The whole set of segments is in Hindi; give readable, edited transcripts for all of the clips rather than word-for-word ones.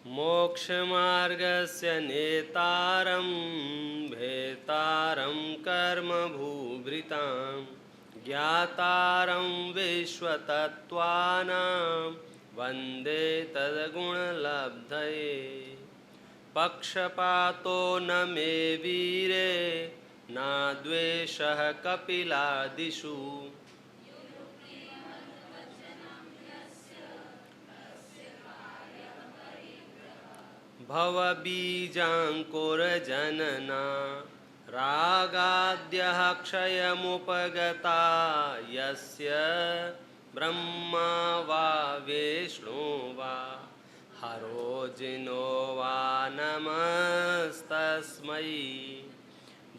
मोक्षमार्गस्य नेतारं भेतारं कर्मभूभृतां ज्ञातारं विश्वतत्त्वानां वन्दे तद्गुणलब्धये। पक्षपातो न मे वीरे न द्वेषः कपिलादिषु भवबीजाङ्कुरजनना रागाद्यः क्षयमुपगता यस्य ब्रह्मा वा विष्णु वा हरो जिनो वा नमस्तस्मै।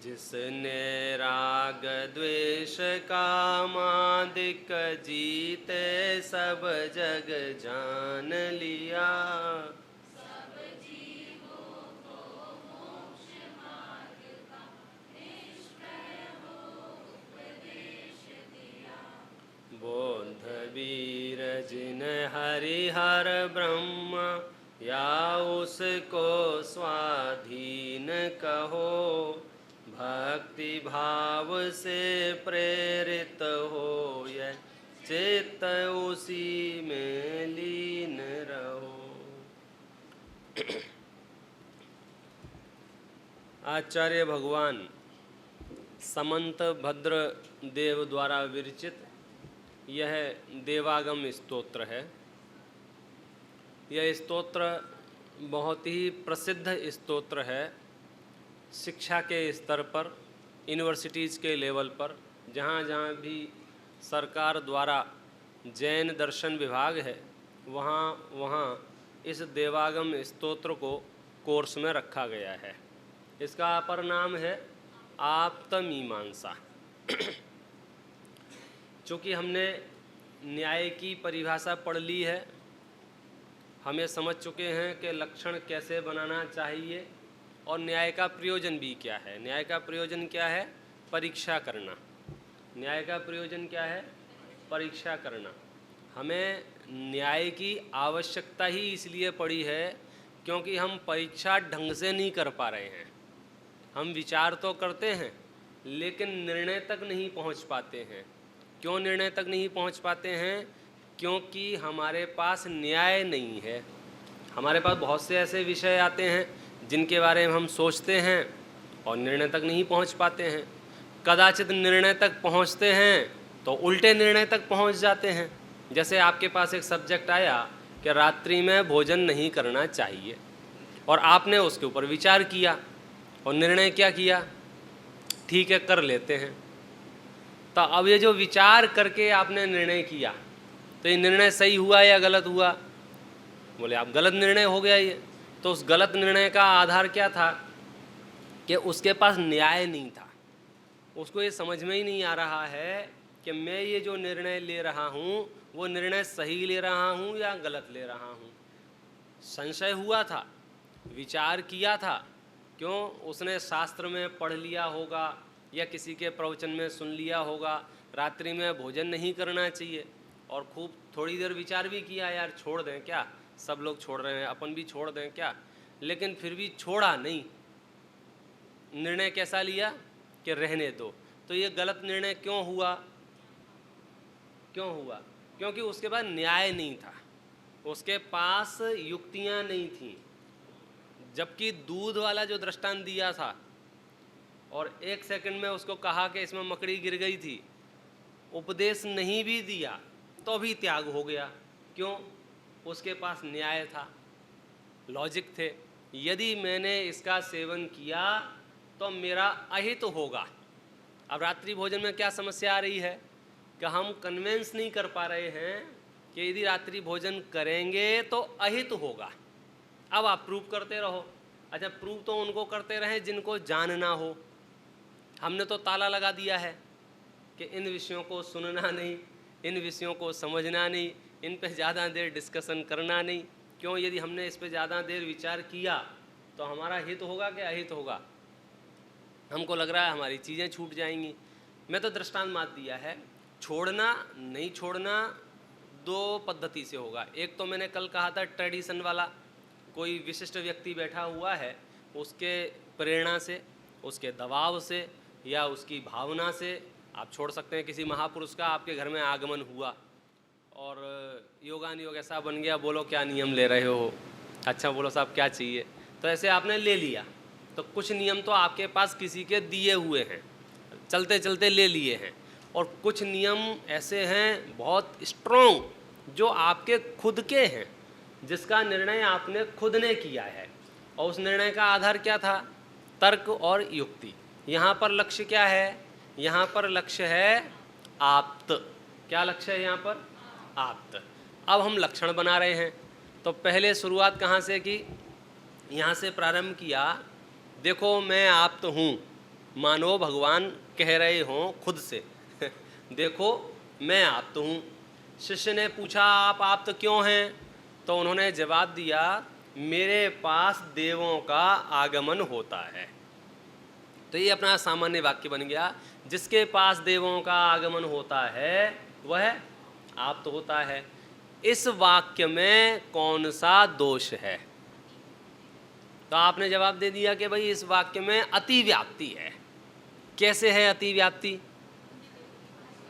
जिसने राग द्वेष कामादिक जीते सब जग जान लिया। बोध वीर जिन हरिहर ब्रह्म या उसको स्वाधीन कहो। भक्ति भाव से प्रेरित हो यह चित्त उसी में लीन रहो। आचार्य भगवान समंत भद्र देव द्वारा विरचित यह देवागम स्तोत्र है। यह स्तोत्र बहुत ही प्रसिद्ध स्तोत्र है। शिक्षा के स्तर पर, यूनिवर्सिटीज़ के लेवल पर, जहाँ जहाँ भी सरकार द्वारा जैन दर्शन विभाग है वहाँ वहाँ इस देवागम स्तोत्र को कोर्स में रखा गया है। इसका अपर नाम है आप्तमीमांसा। चूँकि हमने न्याय की परिभाषा पढ़ ली है, हमें समझ चुके हैं कि लक्षण कैसे बनाना चाहिए और न्याय का प्रयोजन भी क्या है। न्याय का प्रयोजन क्या है? परीक्षा करना। न्याय का प्रयोजन क्या है? परीक्षा करना। हमें न्याय की आवश्यकता ही इसलिए पड़ी है क्योंकि हम परीक्षा ढंग से नहीं कर पा रहे हैं। हम विचार तो करते हैं लेकिन निर्णय तक नहीं पहुंच पाते हैं। क्यों निर्णय तक नहीं पहुंच पाते हैं? क्योंकि हमारे पास न्याय नहीं है। हमारे पास बहुत से ऐसे विषय आते हैं जिनके बारे में हम सोचते हैं और निर्णय तक नहीं पहुंच पाते हैं। कदाचित निर्णय तक पहुंचते हैं तो उल्टे निर्णय तक पहुंच जाते हैं। जैसे आपके पास एक सब्जेक्ट आया कि रात्रि में भोजन नहीं करना चाहिए और आपने उसके ऊपर विचार किया और निर्णय क्या किया? ठीक है, कर लेते हैं। तो अब ये जो विचार करके आपने निर्णय किया तो ये निर्णय सही हुआ या गलत हुआ? बोले आप गलत निर्णय हो गया ये। तो उस गलत निर्णय का आधार क्या था? कि उसके पास न्याय नहीं था। उसको ये समझ में ही नहीं आ रहा है कि मैं ये जो निर्णय ले रहा हूँ वो निर्णय सही ले रहा हूँ या गलत ले रहा हूँ। संशय हुआ था, विचार किया था। क्यों? उसने शास्त्र में पढ़ लिया होगा या किसी के प्रवचन में सुन लिया होगा रात्रि में भोजन नहीं करना चाहिए और खूब थोड़ी देर विचार भी किया, यार छोड़ दें क्या, सब लोग छोड़ रहे हैं, अपन भी छोड़ दें क्या। लेकिन फिर भी छोड़ा नहीं। निर्णय कैसा लिया कि रहने दो। तो ये गलत निर्णय क्यों हुआ? क्यों हुआ? क्योंकि उसके पास न्याय नहीं था, उसके पास युक्तियां नहीं थीं। जबकि दूध वाला जो दृष्टांत दिया था और 1 सेकंड में उसको कहा कि इसमें मकड़ी गिर गई थी, उपदेश नहीं भी दिया तो भी त्याग हो गया। क्यों? उसके पास न्याय था, लॉजिक थे। यदि मैंने इसका सेवन किया तो मेरा अहित होगा। अब रात्रि भोजन में क्या समस्या आ रही है कि हम कन्विंस नहीं कर पा रहे हैं कि यदि रात्रि भोजन करेंगे तो अहित होगा। अब आप प्रूव करते रहो। अच्छा, प्रूव तो उनको करते रहें जिनको जानना हो। हमने तो ताला लगा दिया है कि इन विषयों को सुनना नहीं, इन विषयों को समझना नहीं, इन पे ज़्यादा देर डिस्कशन करना नहीं। क्यों? यदि हमने इस पे ज़्यादा देर विचार किया तो हमारा हित होगा कि अहित होगा? हमको लग रहा है हमारी चीज़ें छूट जाएंगी। मैं तो दृष्टांत मार दिया है। छोड़ना नहीं छोड़ना 2 पद्धति से होगा। एक तो मैंने कल कहा था ट्रेडिशन वाला, कोई विशिष्ट व्यक्ति बैठा हुआ है, उसके प्रेरणा से, उसके दबाव से या उसकी भावना से आप छोड़ सकते हैं। किसी महापुरुष का आपके घर में आगमन हुआ और योगानुयोग ऐसा बन गया, बोलो क्या नियम ले रहे हो, अच्छा बोलो साहब क्या चाहिए, तो ऐसे आपने ले लिया, तो कुछ नियम तो आपके पास किसी के दिए हुए हैं, चलते चलते ले लिए हैं, और कुछ नियम ऐसे हैं बहुत स्ट्रॉन्ग जो आपके खुद के हैं, जिसका निर्णय आपने खुद ने किया है, और उस निर्णय का आधार क्या था? तर्क और युक्ति। यहाँ पर लक्ष्य क्या है? यहाँ पर लक्ष्य है आप्त। क्या लक्ष्य है यहाँ पर? आप्त। अब हम लक्षण बना रहे हैं, तो पहले शुरुआत कहाँ से की? यहाँ से प्रारंभ किया, देखो मैं आप्त हूँ, मानो भगवान कह रहे हों खुद से देखो मैं आप्त हूँ। शिष्य ने पूछा आप आप्त क्यों हैं? तो उन्होंने जवाब दिया, मेरे पास देवों का आगमन होता है। तो ये अपना सामान्य वाक्य बन गया, जिसके पास देवों का आगमन होता है वह आप्त होता है। इस वाक्य में कौन सा दोष है? तो आपने जवाब दे दिया कि भाई इस वाक्य में अतिव्याप्ति है। कैसे है अतिव्याप्ति?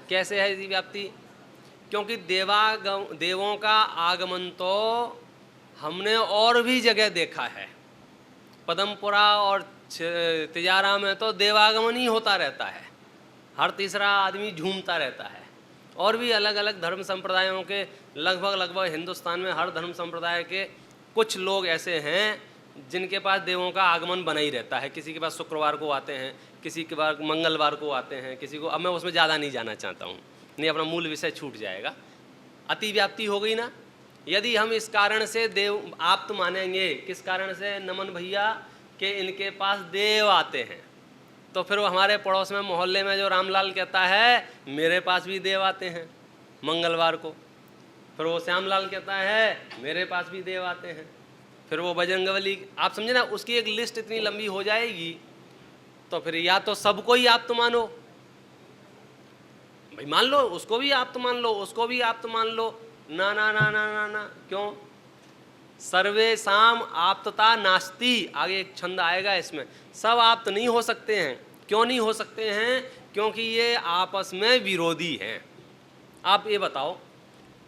कैसे है अतिव्याप्ति? क्योंकि देवों का आगमन तो हमने और भी जगह देखा है। पदमपुरा और तिजारा में तो देवागमन ही होता रहता है, हर तीसरा आदमी झूमता रहता है। और भी अलग अलग धर्म संप्रदायों के, लगभग हिंदुस्तान में हर धर्म संप्रदाय के कुछ लोग ऐसे हैं जिनके पास देवों का आगमन बना ही रहता है। किसी के पास शुक्रवार को आते हैं, किसी के पास मंगलवार को आते हैं, किसी को, अब मैं उसमें ज़्यादा नहीं जाना चाहता हूँ, नहीं अपना मूल विषय छूट जाएगा। अतिव्याप्ति हो गई ना। यदि हम इस कारण से देव आप्त मानेंगे, किस कारण से नमन भैया, कि इनके पास देव आते हैं, तो फिर वो हमारे पड़ोस में मोहल्ले में जो रामलाल कहता है मेरे पास भी देव आते हैं मंगलवार को, फिर वो श्यामलाल कहता है मेरे पास भी देव आते हैं, फिर वो बजरंगबली, आप समझे ना, उसकी एक लिस्ट इतनी लंबी हो जाएगी। तो फिर या तो सबको ही आप्त मानो, भाई मान लो उसको भी आप्त मान लो, उसको भी आप्त मान लो, ना ना ना ना ना ना, क्यों? सर्वेषाम आप्तता नास्ति, आगे एक छंद आएगा इसमें। सब आप्त नहीं हो सकते हैं। क्यों नहीं हो सकते हैं? क्योंकि ये आपस में विरोधी हैं। आप ये बताओ,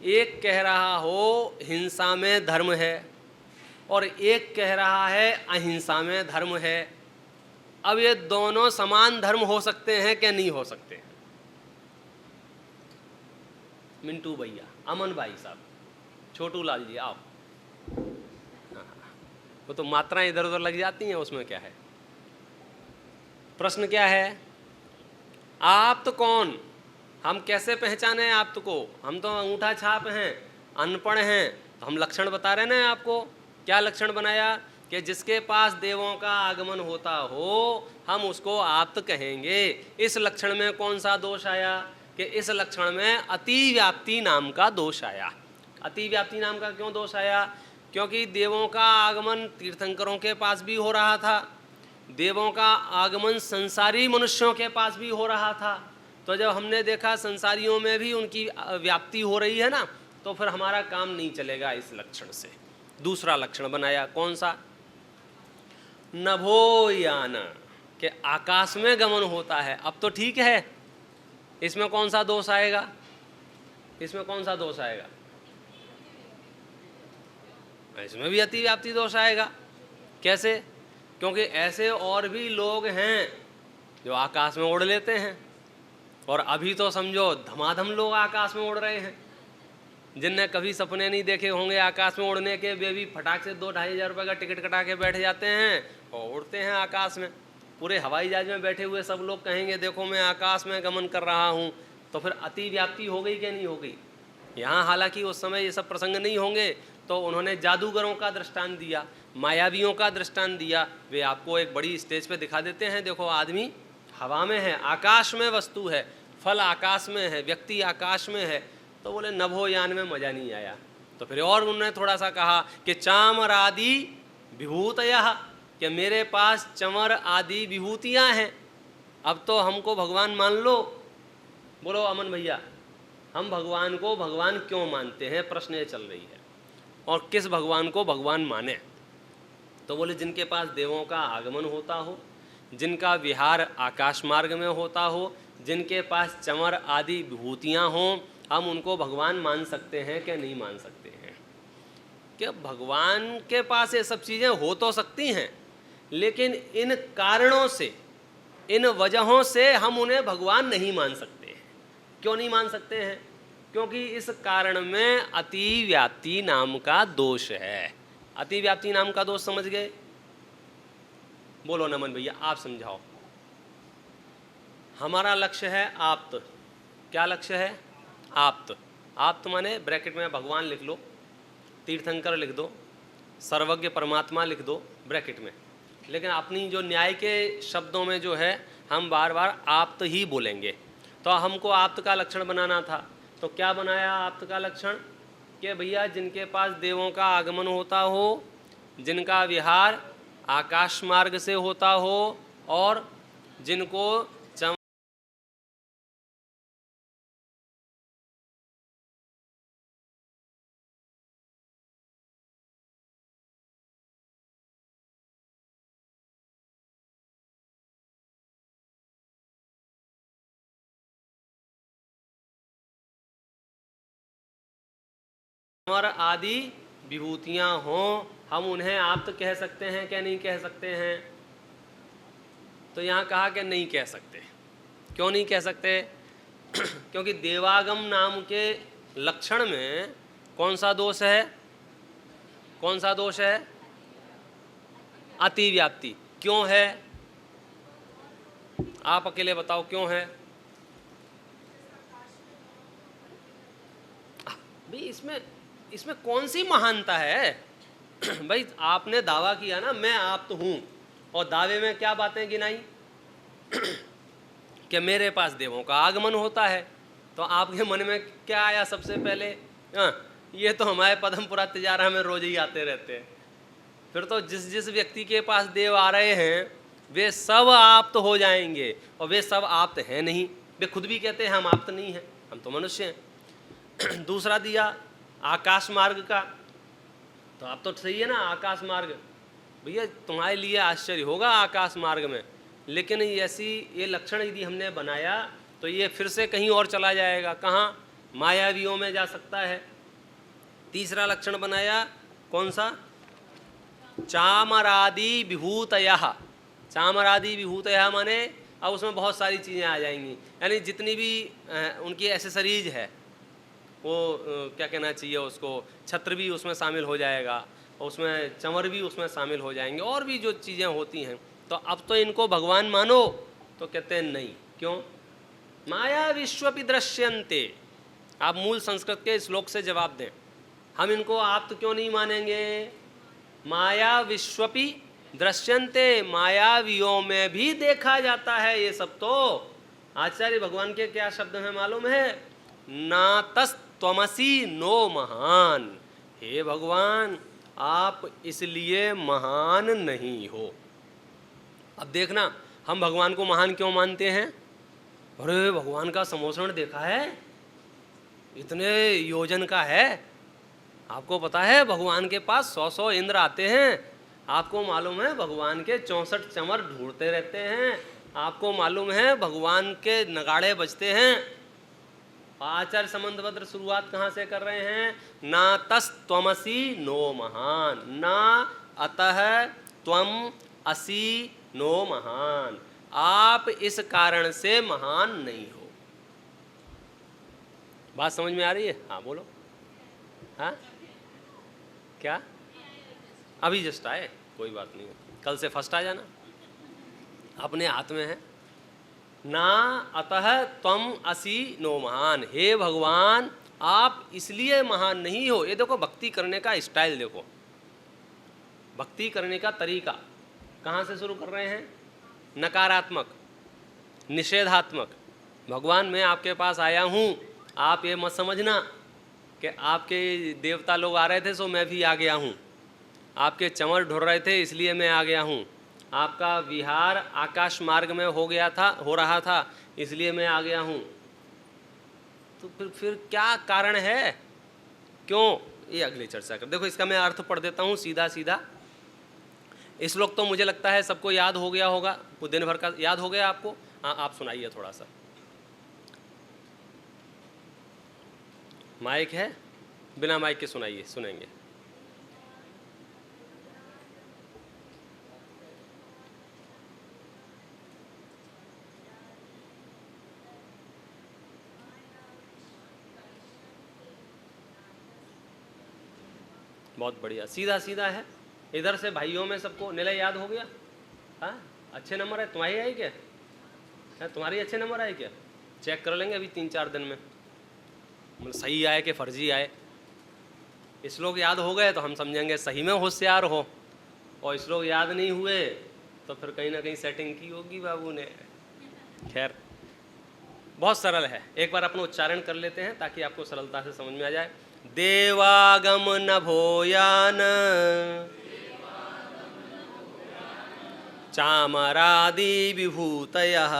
एक कह रहा हो हिंसा में धर्म है और एक कह रहा है अहिंसा में धर्म है। अब ये दोनों समान धर्म हो सकते हैं कि नहीं हो सकते हैं? मिंटू भैया, अमन भाई साहब, छोटू लाल जी आओ। वो तो मात्राएं इधर उधर लग जाती हैं, उसमें क्या है? प्रश्न क्या है? आप तो कौन? हम कैसे पहचाने आप को? हम तो अंगूठा छाप हैं, अनपढ़ हैं, तो हम लक्षण बता रहे ना आपको। क्या लक्षण बनाया? कि जिसके पास देवों का आगमन होता हो हम उसको आप्त कहेंगे। इस लक्षण में कौन सा दोष आया? कि इस लक्षण में अतिव्याप्ति नाम का दोष आया। अतिव्याप्ति नाम का क्यों दोष आया? क्योंकि देवों का आगमन तीर्थंकरों के पास भी हो रहा था, देवों का आगमन संसारी मनुष्यों के पास भी हो रहा था। तो जब हमने देखा संसारियों में भी उनकी व्याप्ति हो रही है ना, तो फिर हमारा काम नहीं चलेगा इस लक्षण से। दूसरा लक्षण बनाया, कौन सा? नभोयान, के आकाश में गमन होता है। अब तो ठीक है, इसमें कौन सा दोष आएगा? इसमें कौन सा दोष आएगा? इसमें भी अतिव्याप्ति दोष आएगा। कैसे? क्योंकि ऐसे और भी लोग हैं जो आकाश में उड़ लेते हैं, और अभी तो समझो धमाधम लोग आकाश में उड़ रहे हैं। जिनने कभी सपने नहीं देखे होंगे आकाश में उड़ने के, वे भी फटाक से 2-2.5 हज़ार रुपये का टिकट कटा के बैठ जाते हैं और उड़ते हैं आकाश में। पूरे हवाई जहाज में बैठे हुए सब लोग कहेंगे देखो मैं आकाश में गमन कर रहा हूँ। तो फिर अतिव्याप्ति हो गई कि नहीं हो गई? यहाँ हालांकि उस समय ये सब प्रसंग नहीं होंगे, तो उन्होंने जादूगरों का दृष्टांत दिया, मायावियों का दृष्टांत दिया। वे आपको एक बड़ी स्टेज पे दिखा देते हैं, देखो आदमी हवा में है, आकाश में वस्तु है, फल आकाश में है, व्यक्ति आकाश में है। तो बोले नभोयान में मजा नहीं आया। तो फिर और उन्होंने थोड़ा सा कहा कि चामर आदि विभूतयः, कि मेरे पास चमर आदि विभूतियाँ हैं। अब तो हमको भगवान मान लो। बोलो अमन भैया, हम भगवान को भगवान क्यों मानते हैं? प्रश्न ये चल रही है। और किस भगवान को भगवान माने? तो बोले जिनके पास देवों का आगमन होता हो, जिनका विहार आकाश मार्ग में होता हो, जिनके पास चमर आदि विभूतियाँ हों, हम उनको भगवान मान सकते हैं कि नहीं मान सकते हैं? कि भगवान के पास ये सब चीज़ें हो तो सकती हैं, लेकिन इन कारणों से, इन वजहों से हम उन्हें भगवान नहीं मान सकते हैं। क्यों नहीं मान सकते हैं? क्योंकि इस कारण में अतिव्याप्ति नाम का दोष है। अतिव्याप्ति नाम का दोष समझ गए? बोलो नमन भैया, आप समझाओ। हमारा लक्ष्य है आप्त। क्या लक्ष्य है? आप्त। आप्त माने ब्रैकेट में भगवान लिख लो, तीर्थंकर लिख दो, सर्वज्ञ परमात्मा लिख दो ब्रैकेट में। लेकिन अपनी जो न्याय के शब्दों में जो है हम बार बार आप्त ही बोलेंगे। तो हमको आप्त का लक्षण बनाना था, तो क्या बनाया आप्त का लक्षण? कि भैया जिनके पास देवों का आगमन होता हो, जिनका विहार आकाश मार्ग से होता हो, और जिनको चमर आदि विभूतियाँ हों, हम उन्हें आप्त कह सकते हैं क्या नहीं कह सकते हैं? तो यहाँ कहा कि नहीं कह सकते। क्यों नहीं कह सकते? क्योंकि देवागम नाम के लक्षण में कौन सा दोष है? कौन सा दोष है? अतिव्याप्ति। क्यों है? आप अकेले बताओ क्यों है? भाई इसमें कौन सी महानता है? भाई आपने दावा किया ना मैं आप तो हूँ, और दावे में क्या बातें गिनाई? कि मेरे पास देवों का आगमन होता है। तो आपके मन में क्या आया सबसे पहले? ये तो हमारे पदमपुरा तिजारा में रोज ही आते रहते हैं। फिर तो जिस जिस व्यक्ति के पास देव आ रहे हैं वे सब आप्त हो जाएंगे, और वे सब आप्त हैं नहीं। वे खुद भी कहते हैं हम आप्त नहीं हैं, हम तो मनुष्य हैं। दूसरा दिया आकाश मार्ग का, तो आप तो सही है ना, आकाश मार्ग। भैया तुम्हारे लिए आश्चर्य होगा आकाश मार्ग में, लेकिन ऐसी ये लक्षण यदि हमने बनाया तो ये फिर से कहीं और चला जाएगा। कहाँ? मायावियों में जा सकता है। तीसरा लक्षण बनाया कौन सा? चामरादि विभूतयः। चामरादि विभूतयः माने अब उसमें बहुत सारी चीज़ें आ जाएंगी, यानी जितनी भी उनकी एसेसरीज है, वो क्या कहना चाहिए उसको, छत्र भी उसमें शामिल हो जाएगा, और उसमें चंवर भी उसमें शामिल हो जाएंगे, और भी जो चीज़ें होती हैं। तो अब तो इनको भगवान मानो, तो कहते हैं नहीं। क्यों? माया विश्वपि दृश्यन्ते। आप मूल संस्कृत के श्लोक से जवाब दें। हम इनको आप तो क्यों नहीं मानेंगे? माया विश्वपि दृश्यन्ते, मायावियों में भी देखा जाता है ये सब। तो आचार्य भगवान के क्या शब्द हैं मालूम है? नातस्त्वमसि नो महान। हे भगवान आप इसलिए महान नहीं हो। अब देखना हम भगवान को महान क्यों मानते हैं? अरे भगवान का समोसण देखा है, इतने योजन का है। आपको पता है भगवान के पास 100 इंद्र आते हैं। आपको मालूम है भगवान के 64 चमर ढूंढते रहते हैं। आपको मालूम है भगवान के नगाड़े बजते हैं। आचार्य संबंधपत्र शुरुआत कहाँ से कर रहे हैं? ना तस्त्वमसि नो महान, ना अतः त्वम असि नो महान। आप इस कारण से महान नहीं हो। बात समझ में आ रही है? हाँ बोलो। हाँ क्या? अभी जस्ट आए, कोई बात नहीं, कल से फर्स्ट आ जाना, अपने हाथ में है। ना अतः त्वम असि नो महान। हे भगवान आप इसलिए महान नहीं हो। ये देखो भक्ति करने का स्टाइल देखो, भक्ति करने का तरीका कहाँ से शुरू कर रहे हैं? नकारात्मक, निषेधात्मक। भगवान मैं आपके पास आया हूँ, आप ये मत समझना कि आपके देवता लोग आ रहे थे सो मैं भी आ गया हूँ, आपके चंवर ढूंढ रहे थे इसलिए मैं आ गया हूँ, आपका विहार आकाश मार्ग में हो रहा था इसलिए मैं आ गया हूँ। तो फिर क्या कारण है? क्यों? ये अगली चर्चा कर। देखो इसका मैं अर्थ पढ़ देता हूँ सीधा सीधा। श्लोक तो मुझे लगता है सबको याद हो गया होगा, वो दिन भर का याद हो गया आपको। हाँ, आप सुनाइए थोड़ा सा। माइक है? बिना माइक के सुनाइए, सुनेंगे। बहुत बढ़िया, सीधा सीधा है। इधर से भाइयों में सबको निलय याद हो गया? हाँ, अच्छे नंबर है। तुम्हारी आई क्या? है तुम्हारी अच्छे नंबर आए क्या? चेक कर लेंगे अभी 3-4 दिन में, मतलब सही आए कि फर्जी आए। श्लोक याद हो गए तो हम समझेंगे सही में होशियार हो, और श्लोक याद नहीं हुए तो फिर कहीं ना कहीं सेटिंग की होगी बाबू ने। खैर, बहुत सरल है, एक बार अपन उच्चारण कर लेते हैं ताकि आपको सरलता से समझ में आ जाए। देवागम नभोयान चामरादि विभूतयः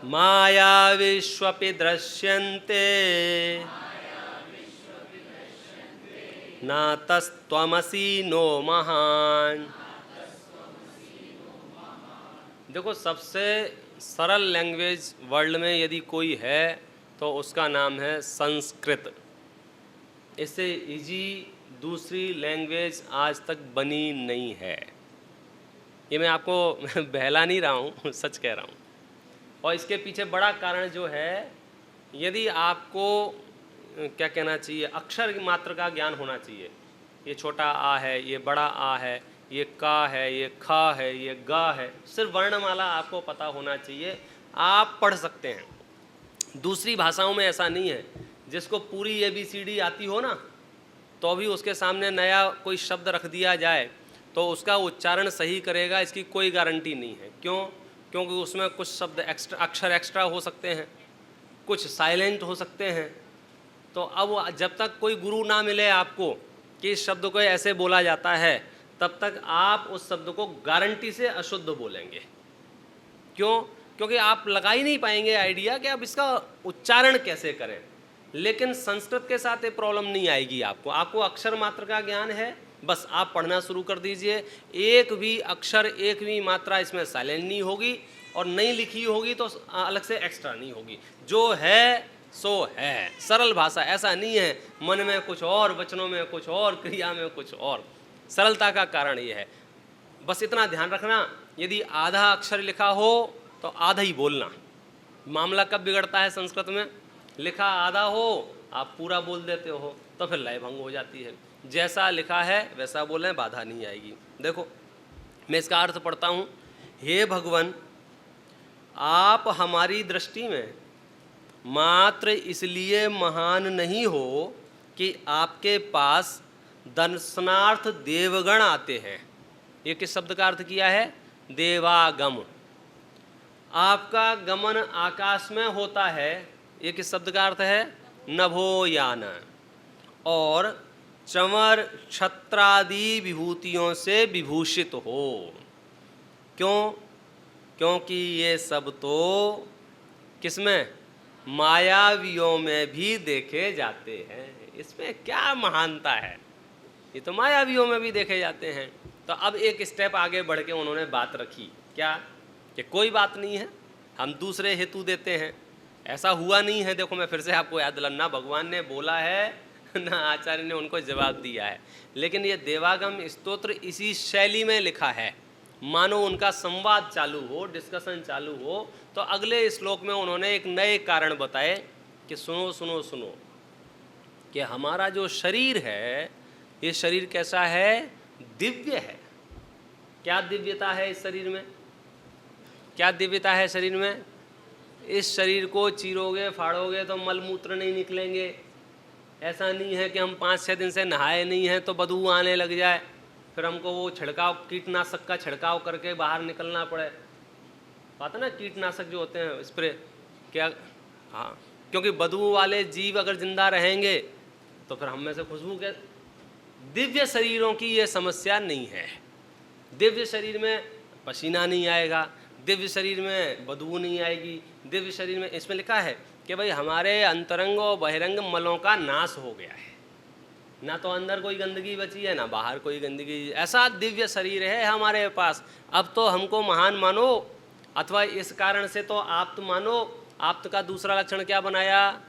माया विश्वपि दृश्यन्ते नातस्त्वमसि नो महान्। देखो, सबसे सरल लैंग्वेज वर्ल्ड में यदि कोई है तो उसका नाम है संस्कृत। इससे इजी दूसरी लैंग्वेज आज तक बनी नहीं है। ये मैं आपको बहला नहीं रहा हूँ, सच कह रहा हूँ। और इसके पीछे बड़ा कारण जो है, यदि आपको क्या कहना चाहिए, अक्षर मात्र का ज्ञान होना चाहिए। ये छोटा आ है, ये बड़ा आ है, ये का है, ये खा है, ये गा है, सिर्फ वर्णमाला आपको पता होना चाहिए। आप पढ़ सकते हैं। दूसरी भाषाओं में ऐसा नहीं है। जिसको पूरी ABCD आती हो ना, तो भी उसके सामने नया कोई शब्द रख दिया जाए तो उसका उच्चारण सही करेगा, इसकी कोई गारंटी नहीं है। क्यों? क्योंकि उसमें कुछ शब्द एक्स्ट्रा, अक्षर एक्स्ट्रा हो सकते हैं, कुछ साइलेंट हो सकते हैं। तो अब जब तक कोई गुरु ना मिले आपको कि इस शब्द को ऐसे बोला जाता है, तब तक आप उस शब्द को गारंटी से अशुद्ध बोलेंगे। क्यों? क्योंकि आप लगा ही नहीं पाएंगे आइडिया कि आप इसका उच्चारण कैसे करें। लेकिन संस्कृत के साथ ये प्रॉब्लम नहीं आएगी आपको। आपको अक्षर मात्र का ज्ञान है, बस आप पढ़ना शुरू कर दीजिए। एक भी अक्षर, एक भी मात्रा इसमें साइलेंट नहीं होगी, और नहीं लिखी होगी तो अलग से एक्स्ट्रा नहीं होगी। जो है सो है। सरल भाषा, ऐसा नहीं है मन में कुछ और, वचनों में कुछ और, क्रिया में कुछ और। सरलता का कारण ये है। बस इतना ध्यान रखना, यदि आधा अक्षर लिखा हो तो आधा ही बोलना। मामला कब बिगड़ता है संस्कृत में? लिखा आधा हो, आप पूरा बोल देते हो तो फिर लय भंग हो जाती है। जैसा लिखा है वैसा बोलें, बाधा नहीं आएगी। देखो, मैं इसका अर्थ पढ़ता हूँ। हे भगवान, आप हमारी दृष्टि में मात्र इसलिए महान नहीं हो कि आपके पास दर्शनार्थ देवगण आते हैं। ये किस शब्द का अर्थ किया है? देवागम। आपका गमन आकाश में होता है, ये किस शब्द का अर्थ है? नभोयान। और चमर छत्रादि विभूतियों से विभूषित हो। क्यों? क्योंकि ये सब तो किसमें? मायावियों में भी देखे जाते हैं। इसमें क्या महानता है? ये तो मायावियों में भी देखे जाते हैं। तो अब एक स्टेप आगे बढ़ के उन्होंने बात रखी, क्या? कि कोई बात नहीं है, हम दूसरे हेतु देते हैं। ऐसा हुआ नहीं है। देखो, मैं फिर से आपको याद दिला, ना भगवान ने बोला है ना आचार्य ने उनको जवाब दिया है। लेकिन ये देवागम स्तोत्र इसी शैली में लिखा है। मानो उनका संवाद चालू हो, डिस्कशन चालू हो, तो अगले श्लोक में उन्होंने एक नए कारण बताए कि सुनो सुनो सुनो, कि हमारा जो शरीर है, ये शरीर कैसा है? दिव्य है। क्या दिव्यता है इस शरीर में? क्या दिव्यता है शरीर में? इस शरीर को चीरोगे, फाड़ोगे तो मलमूत्र नहीं निकलेंगे। ऐसा नहीं है कि हम 5-6 दिन से नहाए नहीं हैं तो बदबू आने लग जाए, फिर हमको वो छिड़काव, कीटनाशक का छिड़काव करके बाहर निकलना पड़े। पता ना, कीटनाशक जो होते हैं, स्प्रे, क्या? हाँ, क्योंकि बदबू वाले जीव अगर जिंदा रहेंगे तो फिर हम में से खुशबू के। दिव्य शरीरों की ये समस्या नहीं है। दिव्य शरीर में पसीना नहीं आएगा, दिव्य शरीर में बदबू नहीं आएगी। दिव्य शरीर में, इसमें लिखा है कि भाई हमारे अंतरंग और बहिरंग मलों का नाश हो गया है। ना तो अंदर कोई गंदगी बची है ना बाहर कोई गंदगी। ऐसा दिव्य शरीर है हमारे पास। अब तो हमको महान मानो अथवा इस कारण से तो आप्त मानो। आप्त का दूसरा लक्षण क्या बनाया?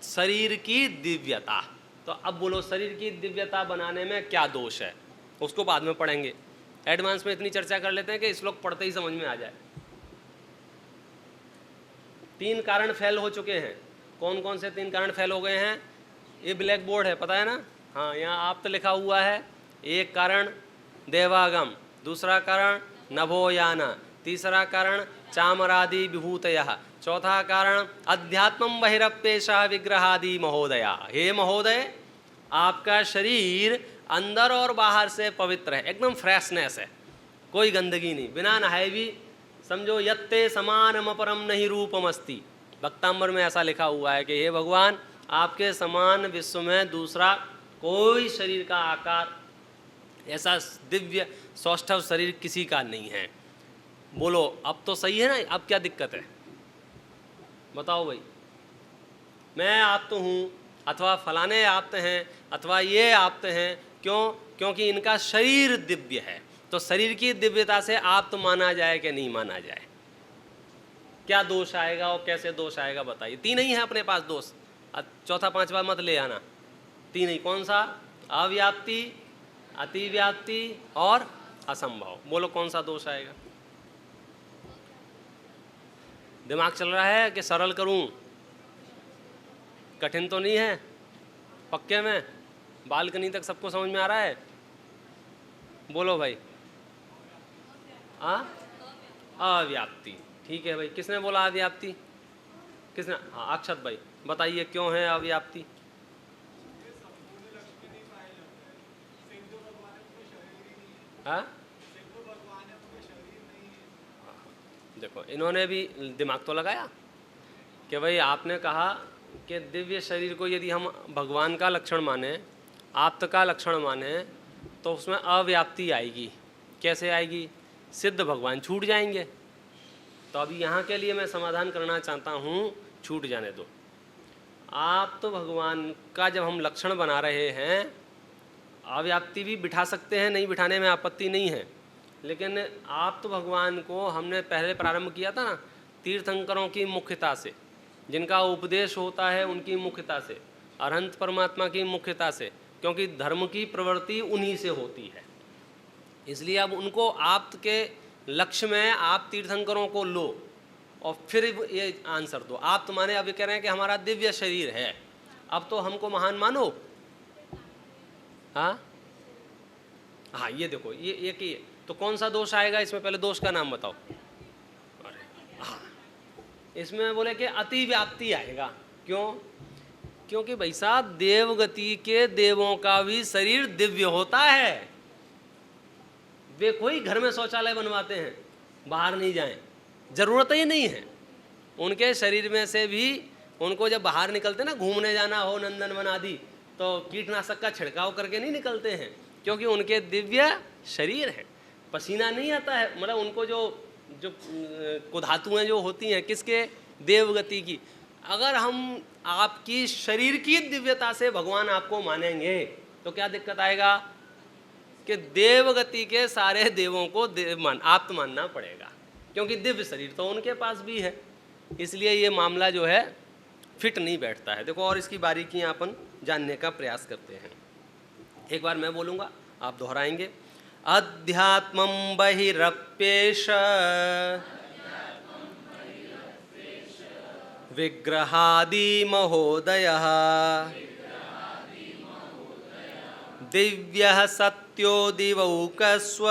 शरीर की दिव्यता। तो अब बोलो शरीर की दिव्यता बनाने में क्या दोष है, उसको बाद में पढ़ेंगे। एडवांस में इतनी चर्चा कर लेते हैं कि श्लोक पढ़ते ही समझ में आ जाए। 3 कारण फेल हो चुके हैं। कौन कौन से 3 कारण फेल हो गए हैं? ये ब्लैक बोर्ड है, पता है ना? हाँ, यहाँ आप तो लिखा हुआ है। एक कारण देवागम, दूसरा कारण नभोयान, तीसरा कारण चामरादि विभूतयः, चौथा कारण अध्यात्मं बहिरप्येषः विग्रहादि महोदया। हे महोदय, आपका शरीर अंदर और बाहर से पवित्र है, एकदम फ्रेशनेस है, कोई गंदगी नहीं, बिना नहाए भी समझो यत्ते समानम अपरम नहीं रूपमस्ति। भक्तांबर में ऐसा लिखा हुआ है कि हे भगवान, आपके समान विश्व में दूसरा कोई शरीर का आकार, ऐसा दिव्य सौष्ठव शरीर किसी का नहीं है। बोलो अब तो सही है ना? अब क्या दिक्कत है बताओ भाई? मैं आप्त हूँ अथवा फलाने आप्त हैं अथवा ये आप्त हैं, क्यों? क्योंकि इनका शरीर दिव्य है। तो शरीर की दिव्यता से आप्त माना जाए कि नहीं माना जाए? क्या दोष आएगा और कैसे दोष आएगा बताइए? 3 ही है अपने पास दोष, चौथा पांचवा मत ले आना। 3 ही। कौन सा? अव्याप्ति, अतिव्याप्ति और असंभव। बोलो कौन सा दोष आएगा? दिमाग चल रहा है कि सरल करूं? कठिन तो नहीं है? पक्के में बालकनी तक सबको समझ में आ रहा है? बोलो भाई। अव्याप्ति। ठीक है भाई। किसने बोला अव्याप्ति? किसने? हाँ, अक्षत भाई बताइए क्यों है अव्याप्ति? हाँ, देखो इन्होंने भी दिमाग तो लगाया कि भाई आपने कहा कि दिव्य शरीर को यदि हम भगवान का लक्षण माने, आप्त का लक्षण माने, तो उसमें अव्याप्ति आएगी। कैसे आएगी? सिद्ध भगवान छूट जाएंगे। तो अभी यहाँ के लिए मैं समाधान करना चाहता हूँ, छूट जाने दो। आप तो भगवान का जब हम लक्षण बना रहे हैं, अव्याप्ति भी बिठा सकते हैं, नहीं बिठाने में आपत्ति नहीं है, लेकिन आप तो भगवान को हमने पहले प्रारंभ किया था ना, तीर्थंकरों की मुख्यता से, जिनका उपदेश होता है उनकी मुख्यता से, अरहंत परमात्मा की मुख्यता से, क्योंकि धर्म की प्रवृत्ति उन्हीं से होती है। इसलिए अब उनको आप्त के लक्ष्य में आप तीर्थंकरों को लो और फिर ये आंसर दो। आप्त माने अब ये कह रहे हैं कि हमारा दिव्य शरीर है, अब तो हमको महान मानो। हाँ हाँ, ये देखो ये एक ही। तो कौन सा दोष आएगा इसमें? पहले दोष का नाम बताओ। अरे हाँ, इसमें बोले कि अति व्याप्ति आएगा। क्यों? क्योंकि भाई साहब देवगति के देवों का भी शरीर दिव्य होता है। वे कोई घर में शौचालय बनवाते हैं, बाहर नहीं जाएं, जरूरत ही नहीं है। उनके शरीर में से भी उनको जब बाहर निकलते ना, घूमने जाना हो नंदनवन आदि, तो कीटनाशक का छिड़काव करके नहीं निकलते हैं, क्योंकि उनके दिव्य शरीर है। पसीना नहीं आता है, मतलब उनको जो कुधातुएं जो होती हैं किसके? देवगति की। अगर हम आपकी शरीर की दिव्यता से भगवान आपको मानेंगे तो क्या दिक्कत आएगा? कि देवगति के सारे देवों को आप्त मानना पड़ेगा, क्योंकि दिव्य शरीर तो उनके पास भी है। इसलिए ये मामला जो है फिट नहीं बैठता है। देखो और इसकी बारीकियां अपन जानने का प्रयास करते हैं। एक बार मैं बोलूँगा, आप दोहराएंगे। अध्यात्मं बहिरप्येष विग्रहादि महोदयः दिव्यः सत्यो दिवौकस्व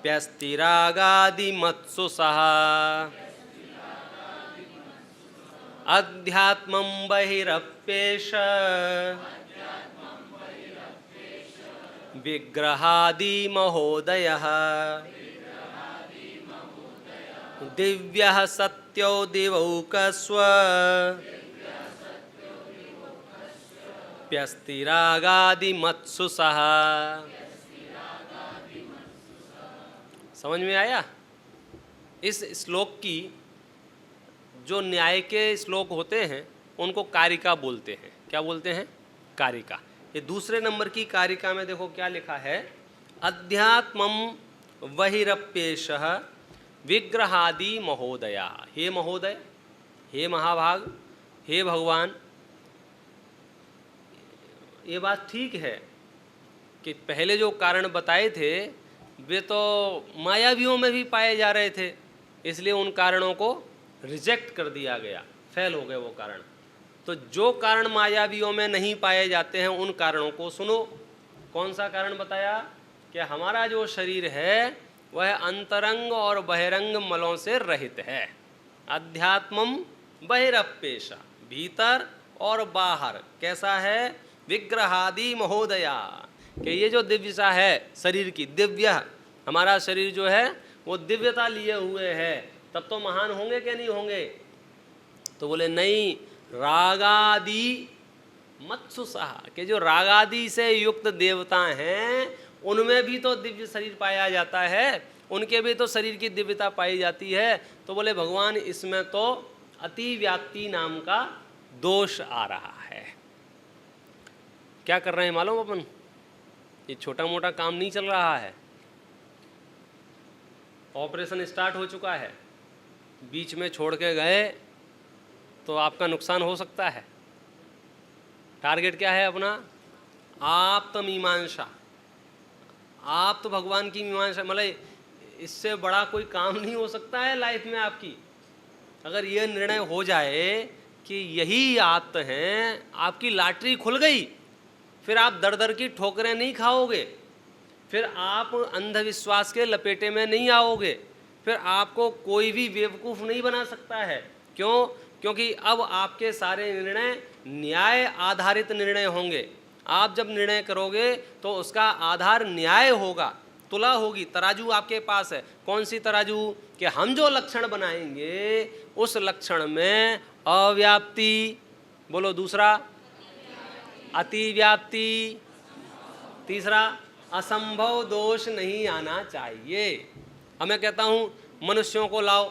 प्यस्तिरागादिमत्सुसः अध्यात्मं बहिरप्येष विग्रहादि महोदयः दिव्यः सत्यो दिवौकस्व प्यस्तिरागादिमत्सुसः। समझ में आया? इस श्लोक की जो न्याय के श्लोक होते हैं उनको कारिका बोलते हैं। क्या बोलते हैं? कारिका। ये दूसरे नंबर की कारिका में देखो क्या लिखा है, अध्यात्मम बहिरप्येषः विग्रहादि महोदया। हे महोदय, हे महाभाग, हे भगवान, ये बात ठीक है कि पहले जो कारण बताए थे वे तो मायावियों में भी पाए जा रहे थे, इसलिए उन कारणों को रिजेक्ट कर दिया गया, फेल हो गए वो कारण। तो जो कारण मायावियों में नहीं पाए जाते हैं उन कारणों को सुनो। कौन सा कारण बताया? कि हमारा जो शरीर है वह अंतरंग और बहिरंग मलों से रहित है। अध्यात्मम बहिरप्येषा, भीतर और बाहर कैसा है? विग्रहादि महोदया, कि ये जो दिव्यता है शरीर की, दिव्य, हमारा शरीर जो है वो दिव्यता लिए हुए है, तब तो महान होंगे क्या नहीं होंगे? तो बोले नहीं, रागादि मत्सुसहा, कि जो रागादि से युक्त देवता हैं उनमें भी तो दिव्य शरीर पाया जाता है, उनके भी तो शरीर की दिव्यता पाई जाती है। तो बोले भगवान इसमें तो अतिव्याप्ति नाम का दोष आ रहा है। क्या कर रहे हैं मालूम अपन? ये छोटा मोटा काम नहीं चल रहा है, ऑपरेशन स्टार्ट हो चुका है, बीच में छोड़ के गए तो आपका नुकसान हो सकता है। टारगेट क्या है अपना? आप्त मीमांसा। आप तो भगवान की मीमांसा, मतलब इससे बड़ा कोई काम नहीं हो सकता है लाइफ में आपकी। अगर ये निर्णय हो जाए कि यही आप्त हैं, आपकी लॉटरी खुल गई, फिर आप दर दर की ठोकरें नहीं खाओगे, फिर आप अंधविश्वास के लपेटे में नहीं आओगे, फिर आपको कोई भी बेवकूफ़ नहीं बना सकता है। क्यों? क्योंकि अब आपके सारे निर्णय न्याय आधारित निर्णय होंगे। आप जब निर्णय करोगे तो उसका आधार न्याय होगा, तुला होगी, तराजू आपके पास है। कौन सी तराजू? कि हम जो लक्षण बनाएंगे उस लक्षण में अव्याप्ति, बोलो दूसरा, अतिव्याप्ति, तीसरा असंभव दोष नहीं आना चाहिए। अब मैं कहता हूँ मनुष्यों को लाओ,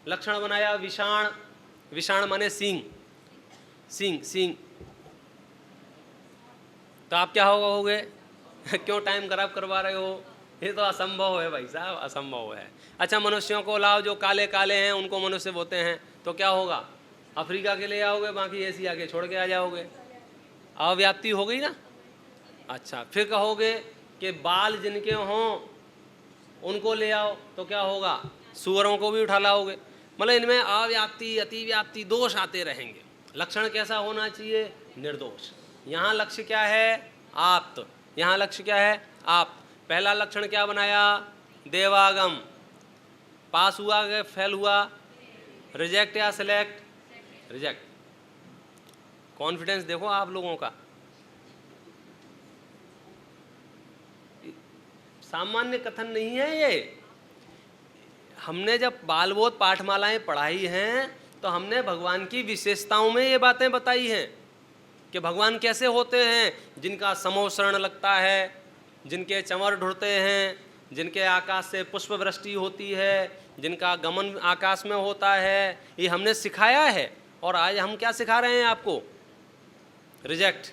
लक्षण बनाया विषाण, विषाण माने सींग, सींग सींग, तो आप क्या होगे? क्यों टाइम खराब करवा रहे हो? ये तो असंभव है भाई साहब, असंभव है। अच्छा मनुष्यों को लाओ जो काले काले हैं, उनको मनुष्य बोलते हैं, तो क्या होगा? अफ्रीका के ले आओगे, बाकी एशिया के छोड़ के आ जाओगे, अव्याप्ति हो गई ना। अच्छा फिर कहोगे कि बाल जिनके हों उनको ले आओ, तो क्या होगा? सुअरों को भी उठा लाओगे। मतलब इनमें अव्याप्ति अतिव्याप्ति दोष आते रहेंगे। लक्षण कैसा होना चाहिए? निर्दोष। यहाँ लक्ष्य क्या है? आप्त। यहाँ लक्ष्य क्या है? आप्त। पहला लक्षण क्या बनाया? देवागम। पास हुआ कि फेल हुआ? रिजेक्ट या सिलेक्ट? रिजेक्ट। कॉन्फिडेंस देखो आप लोगों का, सामान्य कथन नहीं है ये। हमने जब बालबोध पाठमालाएं पढ़ाई हैं तो हमने भगवान की विशेषताओं में ये बातें बताई हैं कि भगवान कैसे होते हैं, जिनका समोशरण लगता है, जिनके चंवर ढुरते हैं, जिनके आकाश से पुष्प वृष्टि होती है, जिनका गमन आकाश में होता है, ये हमने सिखाया है। और आज हम क्या सिखा रहे हैं आपको? रिजेक्ट।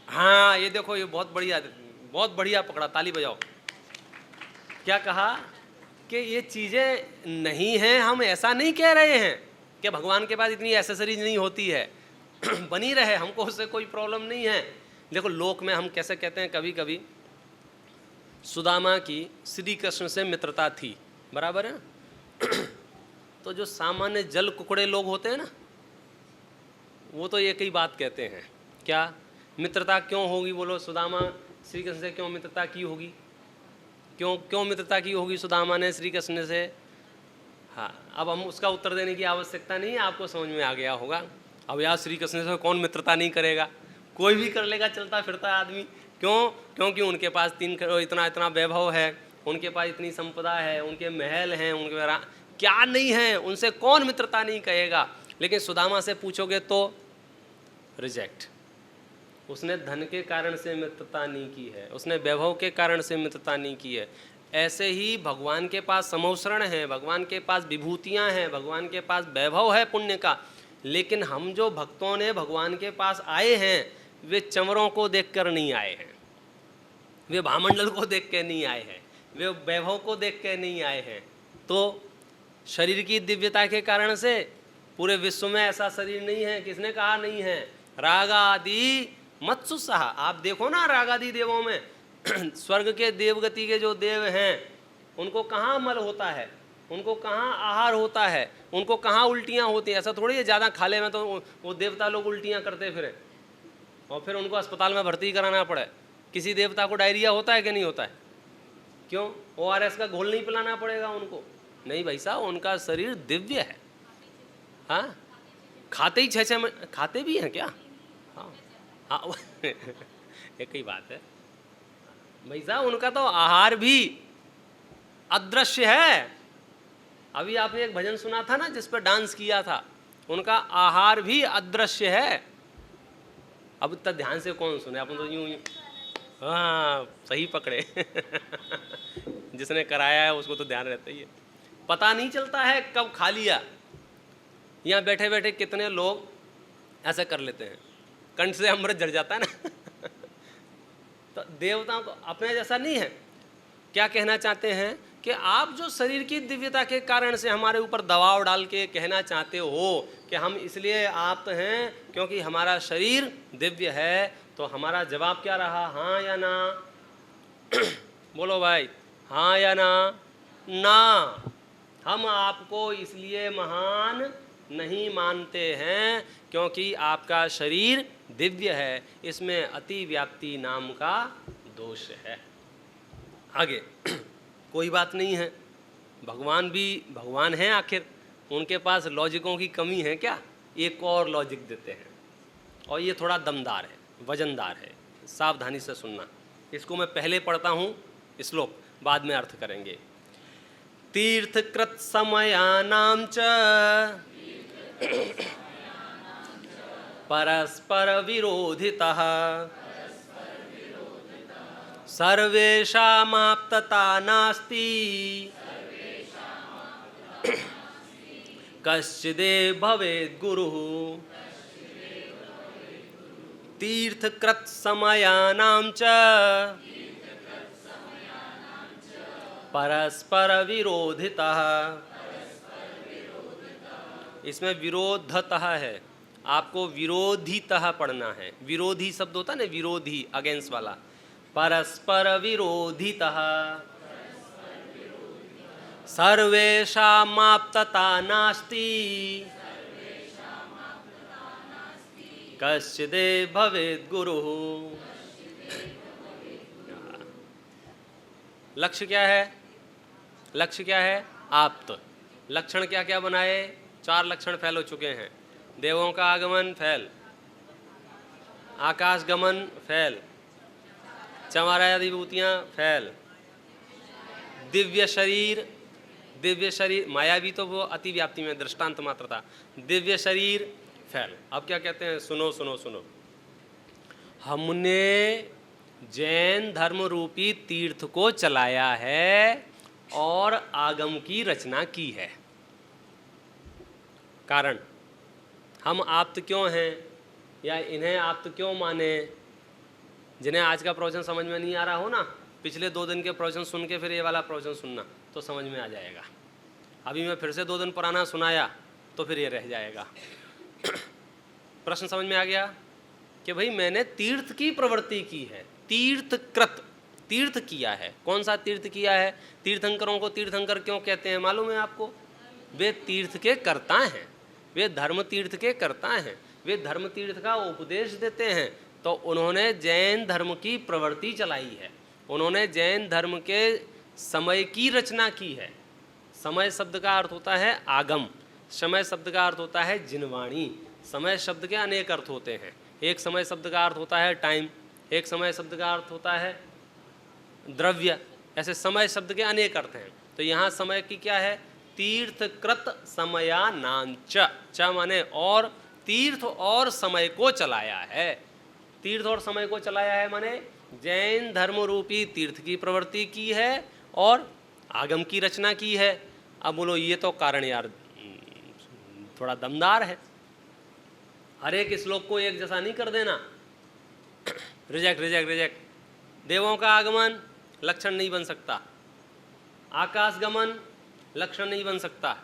हाँ ये देखो, ये बहुत बढ़िया पकड़ा, ताली बजाओ। क्या कहा? कि ये चीज़ें नहीं हैं। हम ऐसा नहीं कह रहे हैं कि भगवान के पास इतनी एसेसरीज नहीं होती है, बनी रहे, हमको उससे कोई प्रॉब्लम नहीं है। देखो लोक में हम कैसे कहते हैं, कभी कभी सुदामा की श्री कृष्ण से मित्रता थी, बराबर है ना? तो जो सामान्य जल कुकड़े लोग होते हैं ना, वो तो एक ही बात कहते हैं, क्या? मित्रता क्यों होगी? बोलो, सुदामा श्री कृष्ण से क्यों मित्रता की होगी? क्यों मित्रता की होगी सुदामा ने श्री कृष्ण से? हाँ, अब हम उसका उत्तर देने की आवश्यकता नहीं है, आपको समझ में आ गया होगा। अब यार श्री कृष्ण से कौन मित्रता नहीं करेगा? कोई भी कर लेगा, चलता फिरता आदमी। क्यों? क्योंकि उनके पास इतना वैभव है, उनके पास इतनी संपदा है, उनके महल हैं, उनके क्या नहीं है, उनसे कौन मित्रता नहीं कहेगा। लेकिन सुदामा से पूछोगे तो रिजेक्ट। उसने धन के कारण से मित्रता नहीं की है, उसने वैभव के कारण से मित्रता नहीं की है। ऐसे ही भगवान के पास समौसरण है, भगवान के पास विभूतियां हैं, भगवान के पास वैभव है पुण्य का, लेकिन हम जो भक्तों ने भगवान के पास आए हैं वे चंवरों को देखकर नहीं आए हैं, वे भामंडल को देख के नहीं आए हैं, वे वैभव को देख के नहीं आए हैं। तो शरीर की दिव्यता के कारण से पूरे विश्व में ऐसा शरीर नहीं है। किसने कहा नहीं है? रागादि मत्सुसाह। आप देखो ना रागादि देवों में स्वर्ग के देवगति के जो देव हैं उनको कहाँ मल होता है, उनको कहाँ आहार होता है, उनको कहाँ उल्टियाँ होती हैं। ऐसा थोड़ी है ज़्यादा खा ले में तो वो देवता लोग उल्टियाँ करते फिरें और फिर उनको अस्पताल में भर्ती कराना पड़े। किसी देवता को डायरिया होता है कि नहीं होता है? क्यों? ORS का घोल नहीं पिलाना पड़ेगा उनको? नहीं भाई साहब, उनका शरीर दिव्य है। हाँ, खाते ही छः खाते भी हैं क्या? हाँ हाँ एक ही बात है भाई साहब, उनका तो आहार भी अदृश्य है। अभी आपने एक भजन सुना था ना जिस पर डांस किया था, उनका आहार भी अदृश्य है। अब इतना ध्यान से कौन सुने, अपन तो यूं हाँ सही पकड़े जिसने कराया है उसको तो ध्यान रहता ही है। पता नहीं चलता है कब खा लिया। यहाँ बैठे बैठे कितने लोग ऐसा कर लेते हैं, कंठ से अमृत झड़ जाता है ना तो देवताओं को अपने जैसा नहीं है। क्या कहना चाहते हैं कि आप जो शरीर की दिव्यता के कारण से हमारे ऊपर दबाव डाल के कहना चाहते हो कि हम इसलिए आप हैं क्योंकि हमारा शरीर दिव्य है, तो हमारा जवाब क्या रहा? हाँ या ना? बोलो भाई, हाँ या ना? ना, हम आपको इसलिए महान नहीं मानते हैं क्योंकि आपका शरीर दिव्य है, इसमें अतिव्याप्ति नाम का दोष है। आगे कोई बात नहीं है, भगवान भी भगवान हैं आखिर, उनके पास लॉजिकों की कमी है क्या? एक और लॉजिक देते हैं और ये थोड़ा दमदार है, वजनदार है, सावधानी से सुनना। इसको मैं पहले पढ़ता हूँ श्लोक, बाद में अर्थ करेंगे। तीर्थकृत समयानां च परस्पर विरोधितः सर्वेषामाप्तता नास्ति कश्चिदेव भवेत् गुरुः। तीर्थकृत समयानां च परस्पर विरोधितः, इसमें विरोधतः है, आपको विरोधितः पढ़ना है। विरोधी शब्द होता है ना, विरोधी अगेंस्ट वाला। परस्पर विरोधितः सर्वेषामाप्तता नास्ति कश्चिदेव भवेत् गुरुः। लक्ष्य क्या है? लक्ष्य क्या है? आप्त। लक्षण क्या क्या बनाए? 4 लक्षण फैल हो चुके हैं। देवों का आगमन फैल, आकाश गमन फैल, चमरादि विभूतियाँ फैल, दिव्य शरीर मायावी तो वो अतिव्याप्ति में दृष्टांत मात्र था, दिव्य शरीर फैल। अब क्या कहते हैं? सुनो सुनो सुनो, हमने जैन धर्म रूपी तीर्थ को चलाया है और आगम की रचना की है। कारण हम आप्त क्यों हैं या इन्हें आप्त क्यों माने? जिन्हें आज का प्रवचन समझ में नहीं आ रहा हो ना, पिछले 2 दिन के प्रवचन सुन के फिर ये वाला प्रवचन सुनना तो समझ में आ जाएगा। अभी मैं फिर से 2 दिन पुराना सुनाया तो फिर ये रह जाएगा। प्रश्न समझ में आ गया कि भाई मैंने तीर्थ की प्रवृत्ति की है, तीर्थकृत, तीर्थ किया है। कौन सा तीर्थ किया है? तीर्थंकरों को तीर्थंकर क्यों कहते हैं मालूम है आपको? वे तीर्थ के कर्ता हैं, वे धर्म तीर्थ के कर्ता हैं, वे धर्म तीर्थ का उपदेश देते हैं। तो उन्होंने जैन धर्म की प्रवृत्ति चलाई है, उन्होंने जैन धर्म के समय की रचना की है। समय शब्द का अर्थ होता है आगम, समय शब्द का अर्थ होता है जिनवाणी। समय शब्द के अनेक अर्थ होते हैं। एक समय शब्द का अर्थ होता है टाइम, एक समय शब्द का अर्थ होता है द्रव्य। ऐसे समय शब्द के अनेक अर्थ हैं। तो यहाँ समय की क्या है? तीर्थकृत समयानां च माने और, तीर्थ और समय को चलाया है। तीर्थ और समय को चलाया है माने जैन धर्म रूपी तीर्थ की प्रवृत्ति की है और आगम की रचना की है। अब बोलो ये तो कारण यार थोड़ा दमदार है, हर एक श्लोक को एक जैसा नहीं कर देना। Reject reject reject. देवों का आगमन लक्षण नहीं बन सकता, आकाश गमन लक्षण नहीं बन सकता,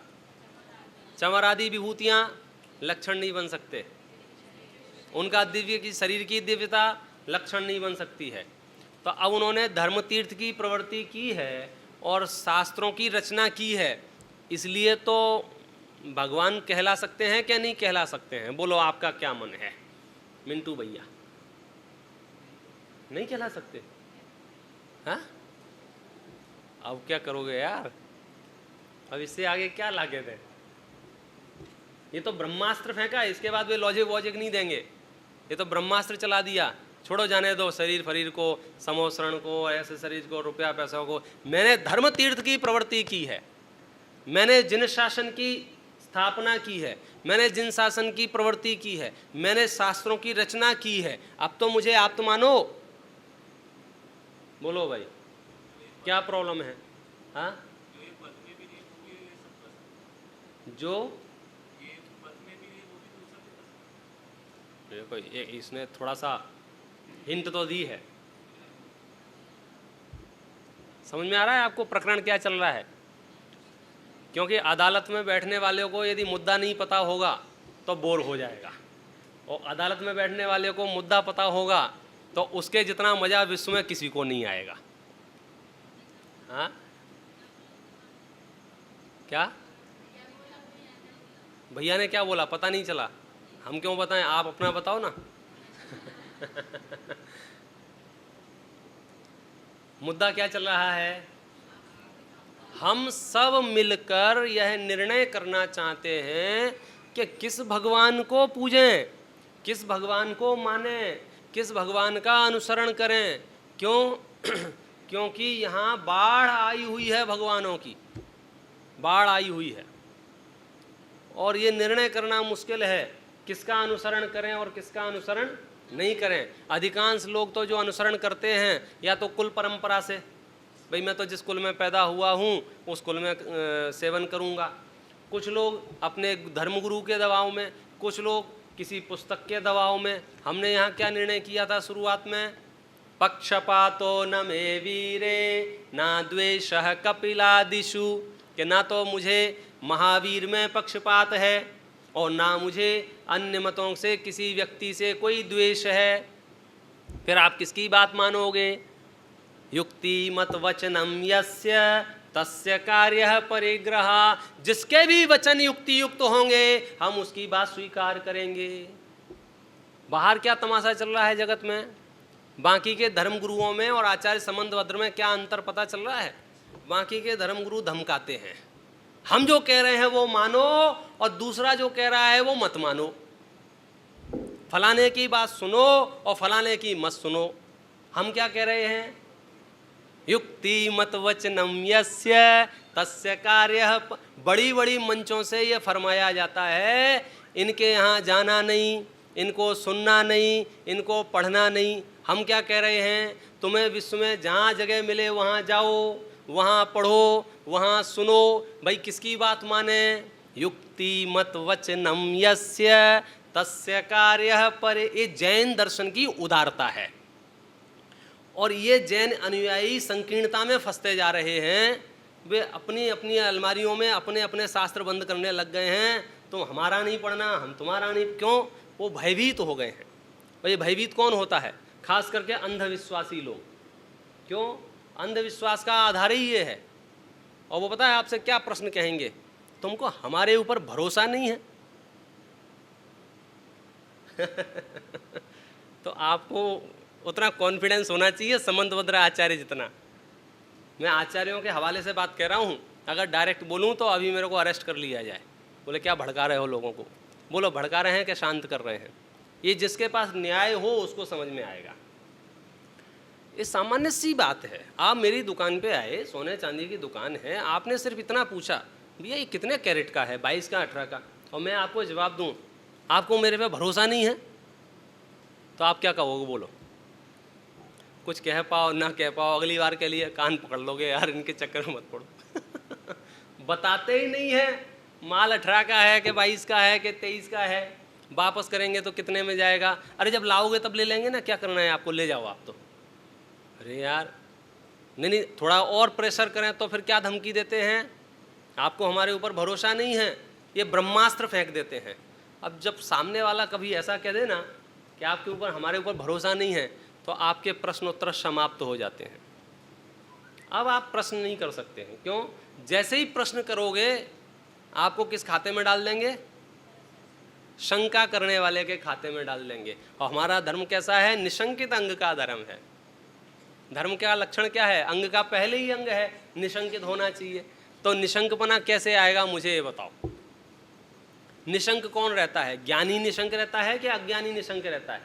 चमर आदि विभूतियाँ लक्षण नहीं बन सकते, उनका दिव्य की शरीर की दिव्यता लक्षण नहीं बन सकती है। तो अब उन्होंने धर्म तीर्थ की प्रवृत्ति की है और शास्त्रों की रचना की है, इसलिए तो भगवान कहला सकते हैं क्या नहीं कहला सकते हैं? बोलो आपका क्या मन है मिंटू भैया? नहीं कहला सकते? हाँ, अब क्या करोगे यार? अब इससे आगे क्या लागे थे? ये तो ब्रह्मास्त्र फेंका, इसके बाद वे लॉजिक वॉजिक नहीं देंगे। ये तो ब्रह्मास्त्र चला दिया, छोड़ो जाने दो शरीर फरीर को, समोसरण को, ऐसे शरीर को, रुपया पैसों को। मैंने धर्म तीर्थ की प्रवृत्ति की है, मैंने जिन शासन की स्थापना की है, मैंने जिन शासन की प्रवृत्ति की है, मैंने शास्त्रों की रचना की है। अब तो मुझे आप तो मानो। बोलो भाई क्या प्रॉब्लम है? हाँ, जो देखो इसने थोड़ा सा हिंट तो दी है। समझ में आ रहा है आपको प्रकरण क्या चल रहा है? क्योंकि अदालत में बैठने वाले को यदि मुद्दा नहीं पता होगा तो बोर हो जाएगा, और अदालत में बैठने वाले को मुद्दा पता होगा तो उसके जितना मजा विश्व में किसी को नहीं आएगा। हाँ, क्या भैया ने क्या बोला पता नहीं चला? हम क्यों बताएं, आप अपना बताओ ना। मुद्दा क्या चल रहा है? हम सब मिलकर यह निर्णय करना चाहते हैं कि किस भगवान को पूजें, किस भगवान को मानें, किस भगवान का अनुसरण करें। क्यों? क्योंकि यहाँ बाढ़ आई हुई है, भगवानों की बाढ़ आई हुई है, और ये निर्णय करना मुश्किल है किसका अनुसरण करें और किसका अनुसरण नहीं करें। अधिकांश लोग तो जो अनुसरण करते हैं या तो कुल परंपरा से, भाई मैं तो जिस कुल में पैदा हुआ हूँ उस कुल में सेवन करूँगा। कुछ लोग अपने धर्मगुरु के दबाव में, कुछ लोग किसी पुस्तक के दबाव में। हमने यहाँ क्या निर्णय किया था शुरुआत में? पक्षपातो न मे वीरे ना द्वेषः कपिलादिषु, कि ना तो मुझे महावीर में पक्षपात है और ना मुझे अन्य मतों से किसी व्यक्ति से कोई द्वेष है। फिर आप किसकी बात मानोगे? युक्ति मत वचनम यस्य तस्य कार्यः परिग्रह। जिसके भी वचन युक्ति युक्त होंगे हम उसकी बात स्वीकार करेंगे। बाहर क्या तमाशा चल रहा है जगत में? बाकी के धर्मगुरुओं में और आचार्य संबंधभद्र में क्या अंतर पता चल रहा है? बाकी के धर्मगुरु धमकाते हैं, हम जो कह रहे हैं वो मानो और दूसरा जो कह रहा है वो मत मानो। फलाने की बात सुनो और फलाने की मत सुनो। हम क्या कह रहे हैं? युक्ति मत वचनम यस्य तस्य कार्यः। बड़ी बड़ी मंचों से ये फरमाया जाता है, इनके यहाँ जाना नहीं, इनको सुनना नहीं, इनको पढ़ना नहीं। हम क्या कह रहे हैं? तुम्हें विश्व में जहाँ जगह मिले वहाँ जाओ, वहाँ पढ़ो, वहाँ सुनो। भाई किसकी बात माने? युक्ति मत वचनम यस्य तस्य कार्यः पर। ये जैन दर्शन की उदारता है, और ये जैन अनुयायी संकीर्णता में फंसते जा रहे हैं। वे अपनी अपनी अलमारियों में अपने अपने शास्त्र बंद करने लग गए हैं। तुम हमारा नहीं पढ़ना, हम तुम्हारा नहीं। क्यों? वो भयभीत हो गए हैं। भाई भयभीत कौन होता है? खास करके अंधविश्वासी लोग। क्यों? अंधविश्वास का आधार ही ये है। और वो पता है आपसे क्या प्रश्न कहेंगे? तुमको हमारे ऊपर भरोसा नहीं है। तो आपको उतना कॉन्फिडेंस होना चाहिए संबंधभद्र आचार्य जितना। मैं आचार्यों के हवाले से बात कह रहा हूँ, अगर डायरेक्ट बोलूँ तो अभी मेरे को अरेस्ट कर लिया जाए। बोले क्या भड़का रहे हो लोगों को? बोलो भड़का रहे हैं कि शांत कर रहे हैं? ये जिसके पास न्याय हो उसको समझ में आएगा। ये सामान्य सी बात है। आप मेरी दुकान पे आए, सोने चांदी की दुकान है, आपने सिर्फ इतना पूछा भैया ये कितने कैरेट का है, 22 का 18 का, और मैं आपको जवाब दूं आपको मेरे पे भरोसा नहीं है, तो आप क्या कहोगे? बोलो। कुछ कह पाओ ना कह पाओ, अगली बार के लिए कान पकड़ लोगे यार, इनके चक्कर में मत पड़ो। बताते ही नहीं है माल 18 का है कि 22 का है कि 23 का है, वापस करेंगे तो कितने में जाएगा, अरे जब लाओगे तब ले लेंगे ना, क्या करना है आपको, ले जाओ आप तो। अरे यार नहीं, थोड़ा और प्रेशर करें तो फिर क्या धमकी देते हैं, आपको हमारे ऊपर भरोसा नहीं है, ये ब्रह्मास्त्र फेंक देते हैं। अब जब सामने वाला कभी ऐसा कह दे ना कि आपके ऊपर हमारे ऊपर भरोसा नहीं है, तो आपके प्रश्नोत्तर समाप्त हो जाते हैं। अब आप प्रश्न नहीं कर सकते हैं, क्यों? जैसे ही प्रश्न करोगे आपको किस खाते में डाल देंगे, शंका करने वाले के खाते में डाल देंगे। और हमारा धर्म कैसा है, निशंकित अंग का धर्म है। धर्म का लक्षण क्या है, अंग का पहले ही अंग है निशंकित होना चाहिए। तो निशंकपना कैसे आएगा, मुझे ये बताओ। निशंक कौन रहता है, ज्ञानी निशंक रहता है कि अज्ञानी निशंक रहता है?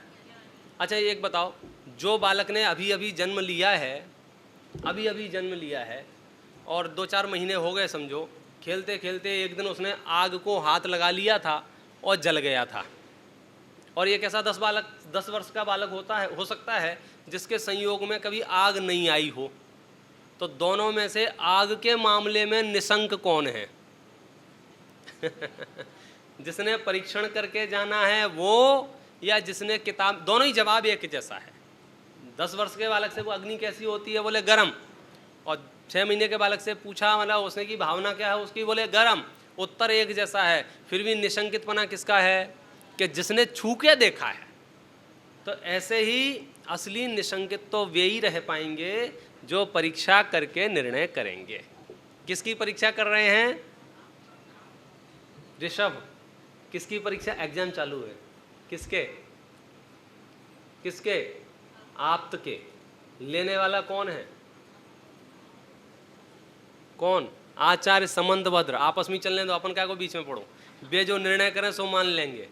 अच्छा एक बताओ, जो बालक ने अभी अभी जन्म लिया है, अभी अभी जन्म लिया है और 2-4 महीने हो गए समझो, खेलते खेलते एक दिन उसने आग को हाथ लगा लिया था और जल गया था, और ये कैसा 10 वर्ष का बालक होता है, हो सकता है जिसके संयोग में कभी आग नहीं आई हो। तो दोनों में से आग के मामले में निशंक कौन है? जिसने परीक्षण करके जाना है वो, या जिसने किताब? दोनों ही जवाब एक जैसा है। 10 वर्ष के बालक से वो अग्नि कैसी होती है, बोले गरम, और 6 महीने के बालक से पूछा मतलब उसने की भावना क्या है उसकी, बोले गरम। उत्तर एक जैसा है, फिर भी निशंकितपना किसका है, कि जिसने छू के देखा है। तो ऐसे ही असली निशंकित तो वे ही रह पाएंगे जो परीक्षा करके निर्णय करेंगे। किसकी परीक्षा कर रहे हैं ऋषभ? किसकी परीक्षा, एग्जाम चालू है, किसके? किसके? आप्त के। लेने वाला कौन है? कौन? आचार्य समंतभद्र। आपस में चलने दो, अपन क्या को बीच में पढ़ो। वे जो निर्णय करें सो मान लेंगे,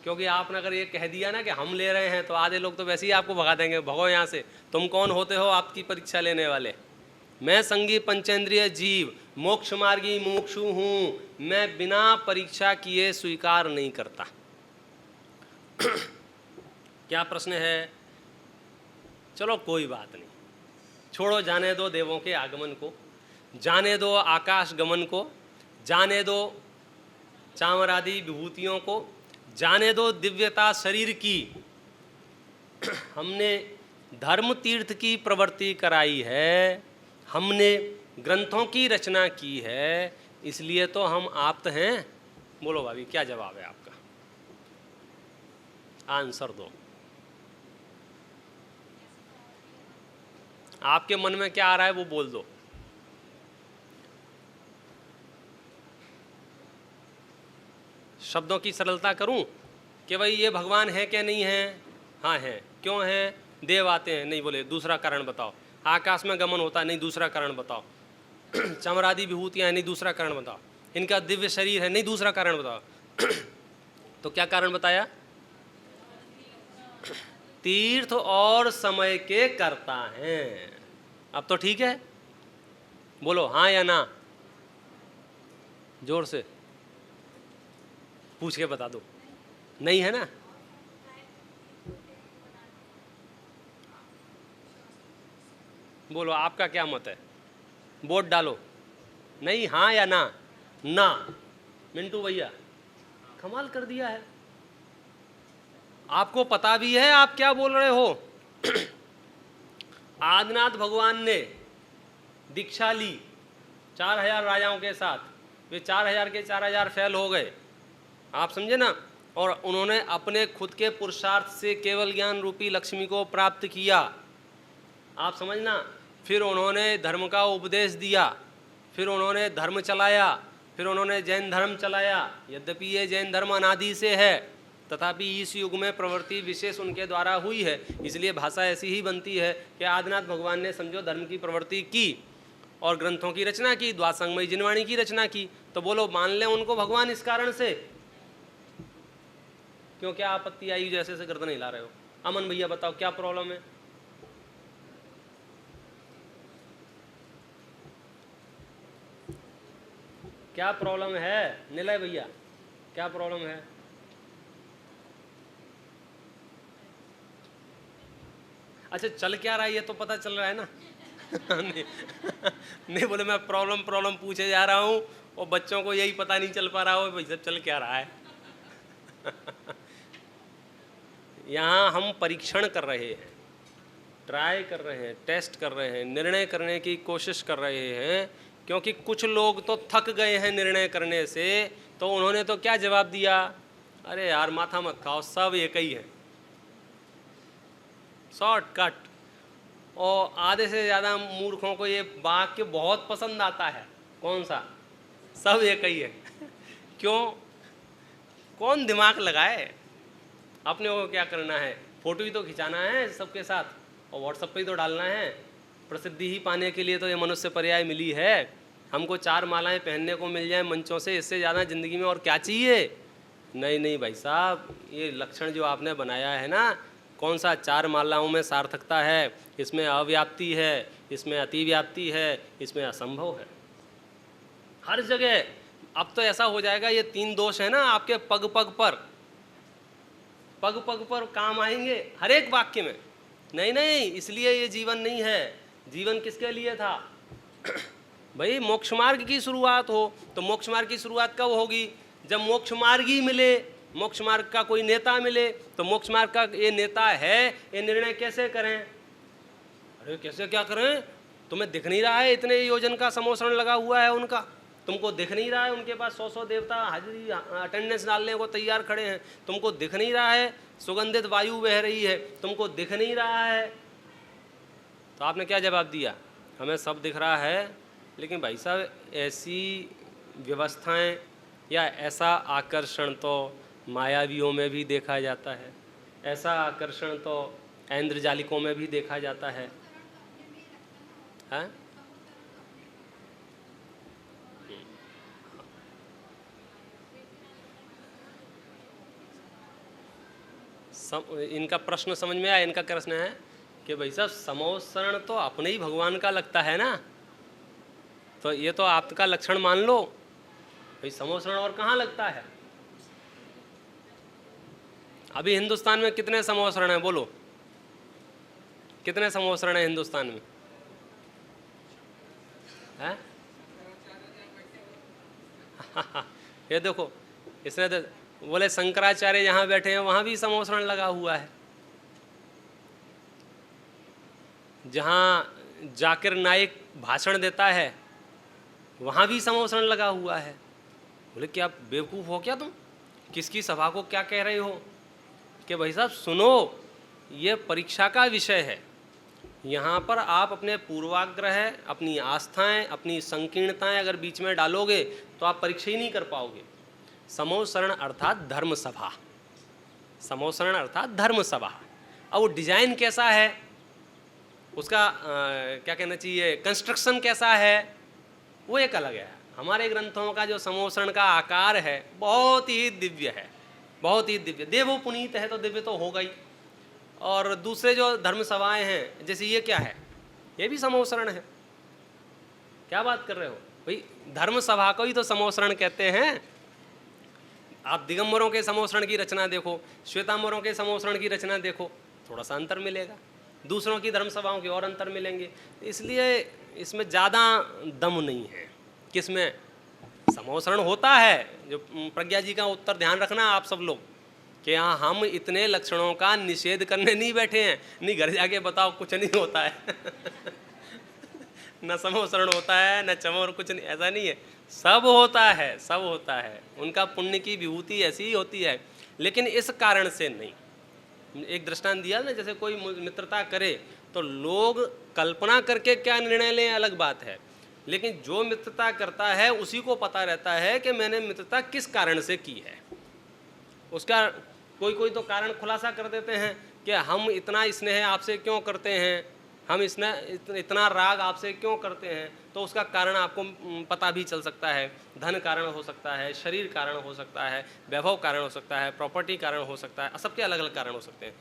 क्योंकि आपने अगर ये कह दिया ना कि हम ले रहे हैं, तो आधे लोग तो वैसे ही आपको भगा देंगे, भगो यहाँ से, तुम कौन होते हो आपकी परीक्षा लेने वाले? मैं संगी पंचेंद्रिय जीव, मोक्ष मार्गी मुमुक्षु हूँ, मैं बिना परीक्षा किए स्वीकार नहीं करता। क्या प्रश्न है? चलो कोई बात नहीं, छोड़ो, जाने दो देवों के आगमन को, जाने दो आकाश गमन को, जाने दो चामरादि विभूतियों को, जाने दो दिव्यता शरीर की। हमने धर्म तीर्थ की प्रवृत्ति कराई है, हमने ग्रंथों की रचना की है, इसलिए तो हम आप्त हैं। बोलो भाभी, क्या जवाब है आपका? आंसर दो। आपके मन में क्या आ रहा है वो बोल दो। शब्दों की सरलता करूं कि भाई ये भगवान है क्या नहीं है? हाँ है। क्यों है? देव आते हैं, नहीं बोले, दूसरा कारण बताओ। आकाश में गमन होता है, नहीं, दूसरा कारण बताओ। चमरादि विभूतियाँ हैं, नहीं, दूसरा कारण बताओ। इनका दिव्य शरीर है, नहीं, दूसरा कारण बताओ। तो क्या कारण बताया? तीर्थ और समय के कर्ता हैं। अब तो ठीक है, बोलो हाँ या ना, जोर से पूछ के बता दो। नहीं है ना? बोलो आपका क्या मत है, वोट डालो। नहीं, हाँ या ना? ना। मिंटू भैया कमाल कर दिया है, आपको पता भी है आप क्या बोल रहे हो। आदिनाथ भगवान ने दीक्षा ली 4000 राजाओं के साथ, वे 4000 के 4000 फेल हो गए, आप समझे ना। और उन्होंने अपने खुद के पुरुषार्थ से केवल ज्ञान रूपी लक्ष्मी को प्राप्त किया, आप समझना। फिर उन्होंने धर्म का उपदेश दिया, फिर उन्होंने धर्म चलाया, फिर उन्होंने जैन धर्म चलाया। यद्यपि ये जैन धर्म अनादि से है, तथापि इस युग में प्रवृत्ति विशेष उनके द्वारा हुई है, इसलिए भाषा ऐसी ही बनती है कि आदिनाथ भगवान ने समझो धर्म की प्रवृत्ति की और ग्रंथों की रचना की, द्वासंगमयी जिनवाणी की रचना की। तो बोलो मान लें उनको भगवान इस कारण से। क्यों, क्या आपत्ति आई? जैसे से गर्दन हिला रहे हो। अमन भैया बताओ क्या प्रॉब्लम है? क्या प्रॉब्लम है? निलय भैया क्या प्रॉब्लम है? अच्छा चल क्या रहा है ये तो पता चल रहा है ना। नहीं, नहीं बोले मैं प्रॉब्लम पूछे जा रहा हूँ और बच्चों को यही पता नहीं चल पा रहा हो भाई सब चल क्या रहा है। यहाँ हम परीक्षण कर रहे हैं, ट्राई कर रहे हैं, टेस्ट कर रहे हैं, निर्णय करने की कोशिश कर रहे हैं, क्योंकि कुछ लोग तो थक गए हैं निर्णय करने से, तो उन्होंने तो क्या जवाब दिया, अरे यार माथा मत खाओ सब एक ही है, शॉर्टकट। और आधे से ज़्यादा मूर्खों को ये वाक्य बहुत पसंद आता है, कौन सा, सब एक ही है। क्यों, कौन दिमाग लगाए, अपने को क्या करना है, फोटो ही तो खिंचाना है सबके साथ और व्हाट्सएप पे ही तो डालना है, प्रसिद्धि ही पाने के लिए तो ये मनुष्य पर्याय मिली है। हमको 4 मालाएं पहनने को मिल जाए मंचों से, इससे ज़्यादा ज़िंदगी में और क्या चाहिए। नहीं भाई साहब, ये लक्षण जो आपने बनाया है ना, कौन सा 4 मालाओं में सार्थकता है, इसमें अव्याप्ति है, इसमें अतिव्याप्ति है, इसमें असंभव है, हर जगह। अब तो ऐसा हो जाएगा ये 3 दोष है ना आपके पग पग पर काम आएंगे हर एक वाक्य में। नहीं, इसलिए ये जीवन नहीं है। जीवन किसके लिए था भाई, मोक्ष मार्ग की शुरुआत हो, तो मोक्ष मार्ग की शुरुआत कब होगी, जब मोक्ष मार्ग ही मिले, मोक्ष मार्ग का कोई नेता मिले। तो मोक्ष मार्ग का ये नेता है, ये निर्णय कैसे करें, अरे कैसे क्या करें, तुम्हें दिख नहीं रहा है इतने योजन का समोसरण लगा हुआ है उनका, तुमको दिख नहीं रहा है उनके पास 100 देवता हाजिरी अटेंडेंस डालने को तैयार खड़े हैं, तुमको दिख नहीं रहा है सुगंधित वायु बह रही है, तुमको दिख नहीं रहा है। तो आपने क्या जवाब दिया, हमें सब दिख रहा है, लेकिन भाई साहब ऐसी व्यवस्थाएं या ऐसा आकर्षण तो मायावियों में भी देखा जाता है, ऐसा आकर्षण तो ऐन्द्रजालिकों में भी देखा जाता है। हाँ इनका प्रश्न समझ में आया, इनका प्रश्न है कि भाई साहब समोसरण तो अपने ही भगवान का लगता है ना, तो ये तो आपका लक्षण मान लो भाई, समोसरण और कहाँ लगता है। अभी हिंदुस्तान में कितने समोसरण हैं बोलो, कितने समोसरण हैं हिंदुस्तान में, है? ये देखो, इसने तो बोले शंकराचार्य यहाँ बैठे हैं वहाँ भी समोसरण लगा हुआ है, जहाँ जाकिर नाइक भाषण देता है वहाँ भी समोसरण लगा हुआ है। बोले क्या बेवकूफ़ हो क्या तुम, किसकी सभा को क्या कह रहे हो, कि भाई साहब सुनो, ये परीक्षा का विषय है, यहाँ पर आप अपने पूर्वाग्रह, अपनी आस्थाएं, अपनी संकीर्णताएं अगर बीच में डालोगे तो आप परीक्षा ही नहीं कर पाओगे। समोसरण अर्थात धर्म सभा, समोसरण अर्थात धर्म सभा। अब वो डिजाइन कैसा है, उसका क्या कहना चाहिए, कंस्ट्रक्शन कैसा है, वो एक अलग है। हमारे ग्रंथों का जो समोसरण का आकार है बहुत ही दिव्य है, बहुत ही दिव्य। देवो पुनीत है तो दिव्य तो होगा ही। और दूसरे जो धर्म सभाएं हैं, जैसे ये क्या है, ये भी समोसरण है। क्या बात कर रहे हो भाई, धर्म सभा को ही तो समोसरण कहते हैं। आप दिगंबरों के समोसरण की रचना देखो, श्वेतांबरों के समोसरण की रचना देखो, थोड़ा सा अंतर मिलेगा, दूसरों की धर्म सभाओं के और अंतर मिलेंगे। इसलिए इसमें ज़्यादा दम नहीं है। किसमें समोसरण होता है, जो प्रज्ञा जी का उत्तर ध्यान रखना आप सब लोग, कि हाँ हम इतने लक्षणों का निषेध करने नहीं बैठे हैं, नहीं घर जाके बताओ कुछ नहीं होता है। न समोसरण होता है न चमोर, कुछ नहीं, ऐसा नहीं है, सब होता है, सब होता है। उनका पुण्य की विभूति ऐसी ही होती है, लेकिन इस कारण से नहीं। एक दृष्टांत दिया ना, जैसे कोई मित्रता करे तो लोग कल्पना करके क्या निर्णय लें अलग बात है, लेकिन जो मित्रता करता है उसी को पता रहता है कि मैंने मित्रता किस कारण से की है। उसका कोई तो कारण खुलासा कर देते हैं कि हम इतना स्नेह आपसे क्यों करते हैं, हम इतना राग आपसे क्यों करते हैं, तो उसका कारण आपको पता भी चल सकता है। धन कारण हो सकता है, शरीर कारण हो सकता है, वैभव कारण हो सकता है, प्रॉपर्टी कारण हो सकता है, सबके अलग अलग कारण हो सकते हैं।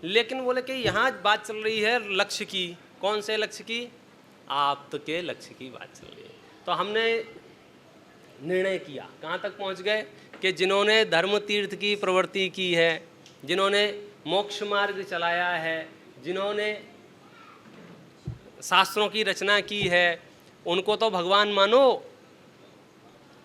लेकिन बोले कि यहाँ बात चल रही है लक्ष्य की। कौन से लक्ष्य की? आप्त के लक्ष्य की बात चल रही है। तो हमने निर्णय किया, कहाँ तक पहुँच गए कि जिन्होंने धर्म तीर्थ की प्रवृत्ति की है, जिन्होंने मोक्ष मार्ग चलाया है, जिन्होंने शास्त्रों की रचना की है, उनको तो भगवान मानो।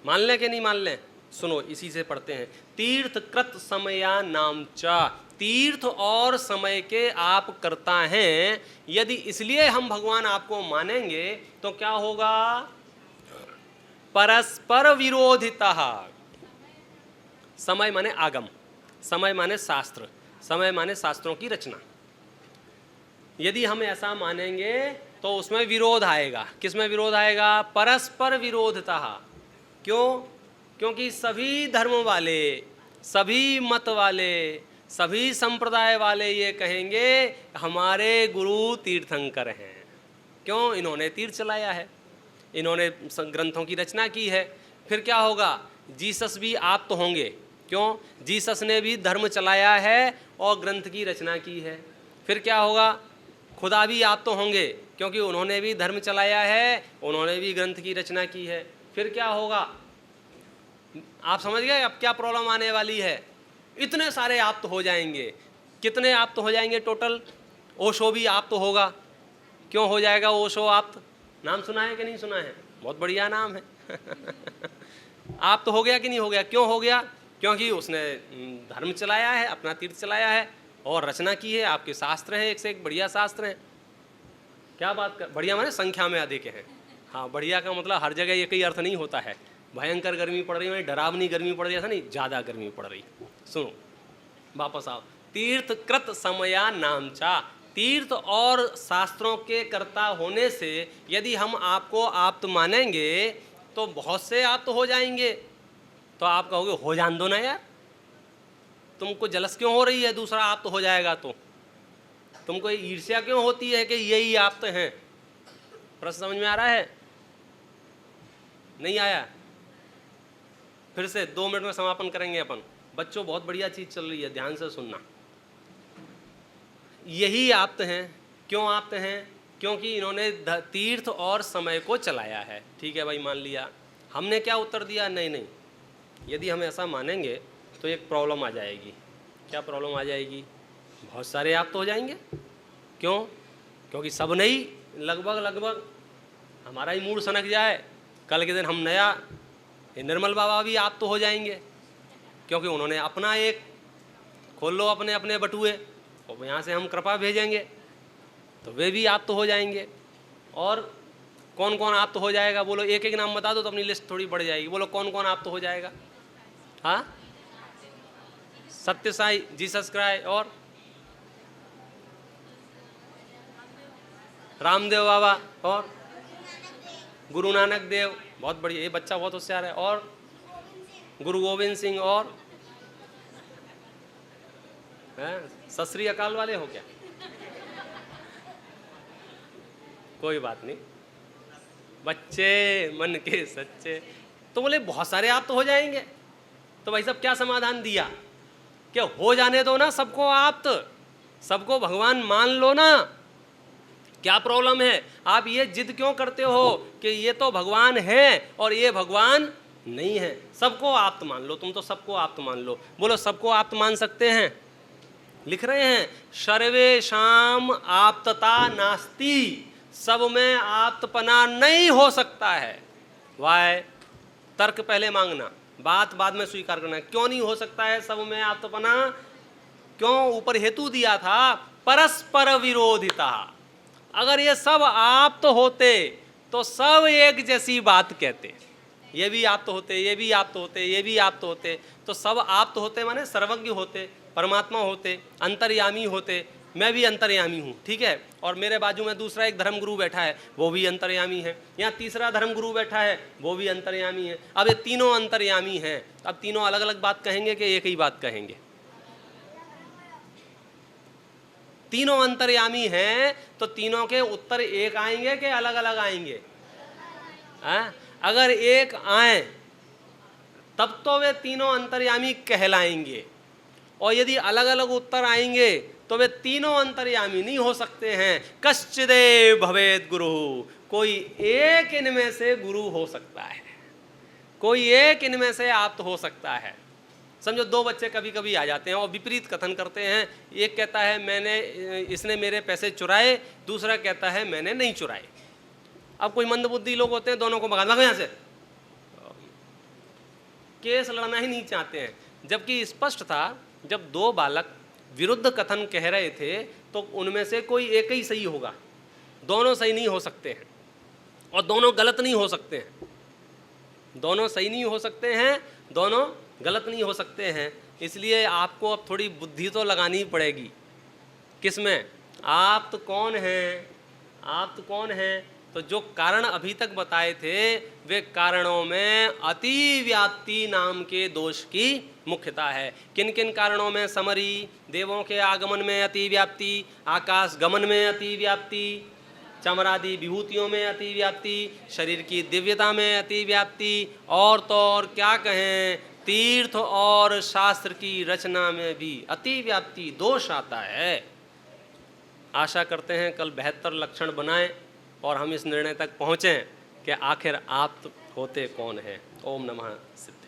मान लें कि नहीं मान लें? सुनो, इसी से पढ़ते हैं। तीर्थ कृत समया नाम चा, तीर्थ और समय के आप करता हैं। यदि इसलिए हम भगवान आपको मानेंगे तो क्या होगा? परस्पर विरोधिता। समय माने आगम, समय माने शास्त्र, समय माने शास्त्रों की रचना। यदि हम ऐसा मानेंगे तो उसमें विरोध आएगा। किसमें विरोध आएगा? परस्पर विरोधता। क्यों? क्योंकि सभी धर्म वाले, सभी मत वाले, सभी संप्रदाय वाले ये कहेंगे हमारे गुरु तीर्थंकर हैं। क्यों? इन्होंने तीर्थ चलाया है, इन्होंने ग्रंथों की रचना की है। फिर क्या होगा? जीसस भी आप तो होंगे। क्यों? जीसस ने भी धर्म चलाया है और ग्रंथ की रचना की है। फिर क्या होगा? खुदा भी आप तो होंगे, क्योंकि उन्होंने भी धर्म चलाया है, उन्होंने भी ग्रंथ की रचना की है। फिर क्या होगा? आप समझ गए अब क्या प्रॉब्लम आने वाली है? इतने सारे आप तो हो जाएंगे। कितने आप तो हो जाएंगे टोटल? ओशो भी आप तो होगा। क्यों हो जाएगा ओशो आप तो? नाम सुना है कि नहीं सुना है? बहुत बढ़िया नाम है। आप तो हो गया कि नहीं हो गया? क्यों हो गया? क्योंकि उसने धर्म चलाया है, अपना तीर्थ चलाया है और रचना की है। आपके शास्त्र हैं, एक से एक बढ़िया शास्त्र हैं। क्या बात कर, बढ़िया माने संख्या में अधिक है। हाँ, बढ़िया का मतलब हर जगह एक ही अर्थ नहीं होता है। भयंकर गर्मी पड़ रही है, डरावनी गर्मी पड़ रही है, ऐसा नहीं, ज़्यादा गर्मी पड़ रही। सुनो, वापस आओ। तीर्थ कृत समया नामचा, तीर्थ और शास्त्रों के कर्ता होने से यदि हम आपको आप्त मानेंगे तो बहुत से आप्त हो जाएंगे। तो आप कहोगे हो जान दो ना यार, तुमको जलस क्यों हो रही है? दूसरा आप्त हो जाएगा तो तुमको ईर्ष्या क्यों होती है कि यही आप्त हैं? प्रश्न समझ में आ रहा है? नहीं आया? फिर से 2 मिनट में समापन करेंगे अपन। बच्चों, बहुत बढ़िया चीज चल रही है, ध्यान से सुनना। यही आप्त हैं। क्यों आप्त हैं? क्योंकि इन्होंने तीर्थ और समय को चलाया है। ठीक है भाई, मान लिया। हमने क्या उत्तर दिया? नहीं नहीं, यदि हम ऐसा मानेंगे तो एक प्रॉब्लम आ जाएगी। क्या प्रॉब्लम आ जाएगी? बहुत सारे आप्त हो जाएंगे। क्यों? क्योंकि सब नहीं, लगभग हमारा ही मूड सनक जाए, कल के दिन हम नया निर्मल बाबा भी आप तो हो जाएंगे, क्योंकि उन्होंने अपना एक खोल लो अपने अपने बटुए और यहाँ से हम कृपा भेजेंगे तो वे भी आप तो हो जाएंगे। और कौन कौन आप तो हो जाएगा? बोलो, एक एक नाम बता दो तो अपनी लिस्ट थोड़ी बढ़ जाएगी। बोलो कौन कौन आप तो हो जाएगा? हाँ, सत्य साई, जीसस क्राइस्ट और रामदेव बाबा और गुरु नानक देव। बहुत बढ़िया, ये बच्चा बहुत होशियार है। और गुरु गोविंद सिंह और सत श्री अकाल वाले हो क्या? कोई बात नहीं, बच्चे मन के सच्चे। तो बोले बहुत सारे आप तो हो जाएंगे। तो भाई साहब क्या समाधान दिया? क्या हो जाने दो ना सबको, आप तो सबको भगवान मान लो ना। क्या प्रॉब्लम है? आप ये जिद क्यों करते हो कि ये तो भगवान है और ये भगवान नहीं है? सबको आप मान लो, तुम तो सबको आप मान लो। बोलो सबको आप मान सकते हैं? लिख रहे हैं सर्वेशाम आप्तता नास्ति, सब में आप्तपना नहीं हो सकता है। वाय? तर्क पहले मांगना, बात बाद में स्वीकार करना। क्यों नहीं हो सकता है सब में आप्तपना? क्यों? ऊपर हेतु दिया था, परस्पर विरोधिता। अगर ये सब आप तो होते तो सब एक जैसी बात कहते, ये भी आप तो होते, ये भी आप तो होते, ये भी आप तो होते, तो सब आप तो होते माने सर्वज्ञ होते, परमात्मा होते, अंतर्यामी होते। मैं भी अंतर्यामी हूँ, ठीक है, और मेरे बाजू में दूसरा एक धर्मगुरु बैठा है, वो भी अंतर्यामी है। यहाँ तीसरा धर्मगुरु बैठा है, वो भी अंतर्यामी है। अब ये तीनों अंतर्यामी हैं, अब तीनों अलग अलग बात कहेंगे कि एक ही बात कहेंगे? तीनों अंतर्यामी हैं तो तीनों के उत्तर एक आएंगे कि अलग अलग आएंगे? अगर एक आए तब तो वे तीनों अंतर्यामी कहलाएंगे, और यदि अलग अलग उत्तर आएंगे तो वे तीनों अंतर्यामी नहीं हो सकते हैं। कश्चिदेव भवेद गुरु, कोई एक इनमें से गुरु हो सकता है, कोई एक इनमें से आप तो हो सकता है। समझो दो बच्चे कभी कभी आ जाते हैं और विपरीत कथन करते हैं, एक कहता है इसने मेरे पैसे चुराए, दूसरा कहता है मैंने नहीं चुराए। अब कोई मंदबुद्धि लोग होते हैं, दोनों को भगा दो यहाँ से, केस लड़ना ही नहीं चाहते हैं। जबकि स्पष्ट था, जब दो बालक विरुद्ध कथन कह रहे थे तो उनमें से कोई एक ही सही होगा, दोनों सही नहीं हो सकते हैं और दोनों गलत नहीं हो सकते हैं, दोनों सही नहीं हो सकते हैं, दोनों गलत नहीं हो सकते हैं। इसलिए आपको अब थोड़ी बुद्धि तो लगानी पड़ेगी। किसमें? आप तो कौन हैं, आप तो कौन हैं? तो जो कारण अभी तक बताए थे वे कारणों में अतिव्याप्ति नाम के दोष की मुख्यता है। किन किन कारणों में? समरी, देवों के आगमन में अतिव्याप्ति, आकाश गमन में अतिव्याप्ति, चमरादि विभूतियों में अतिव्याप्ति, शरीर की दिव्यता में अतिव्याप्ति, और तो और क्या कहें, तीर्थ और शास्त्र की रचना में भी अतिव्याप्ति दोष आता है। आशा करते हैं कल 72 लक्षण बनाएं और हम इस निर्णय तक पहुँचें कि आखिर आप होते कौन हैं। ओम नमः सिद्धाय।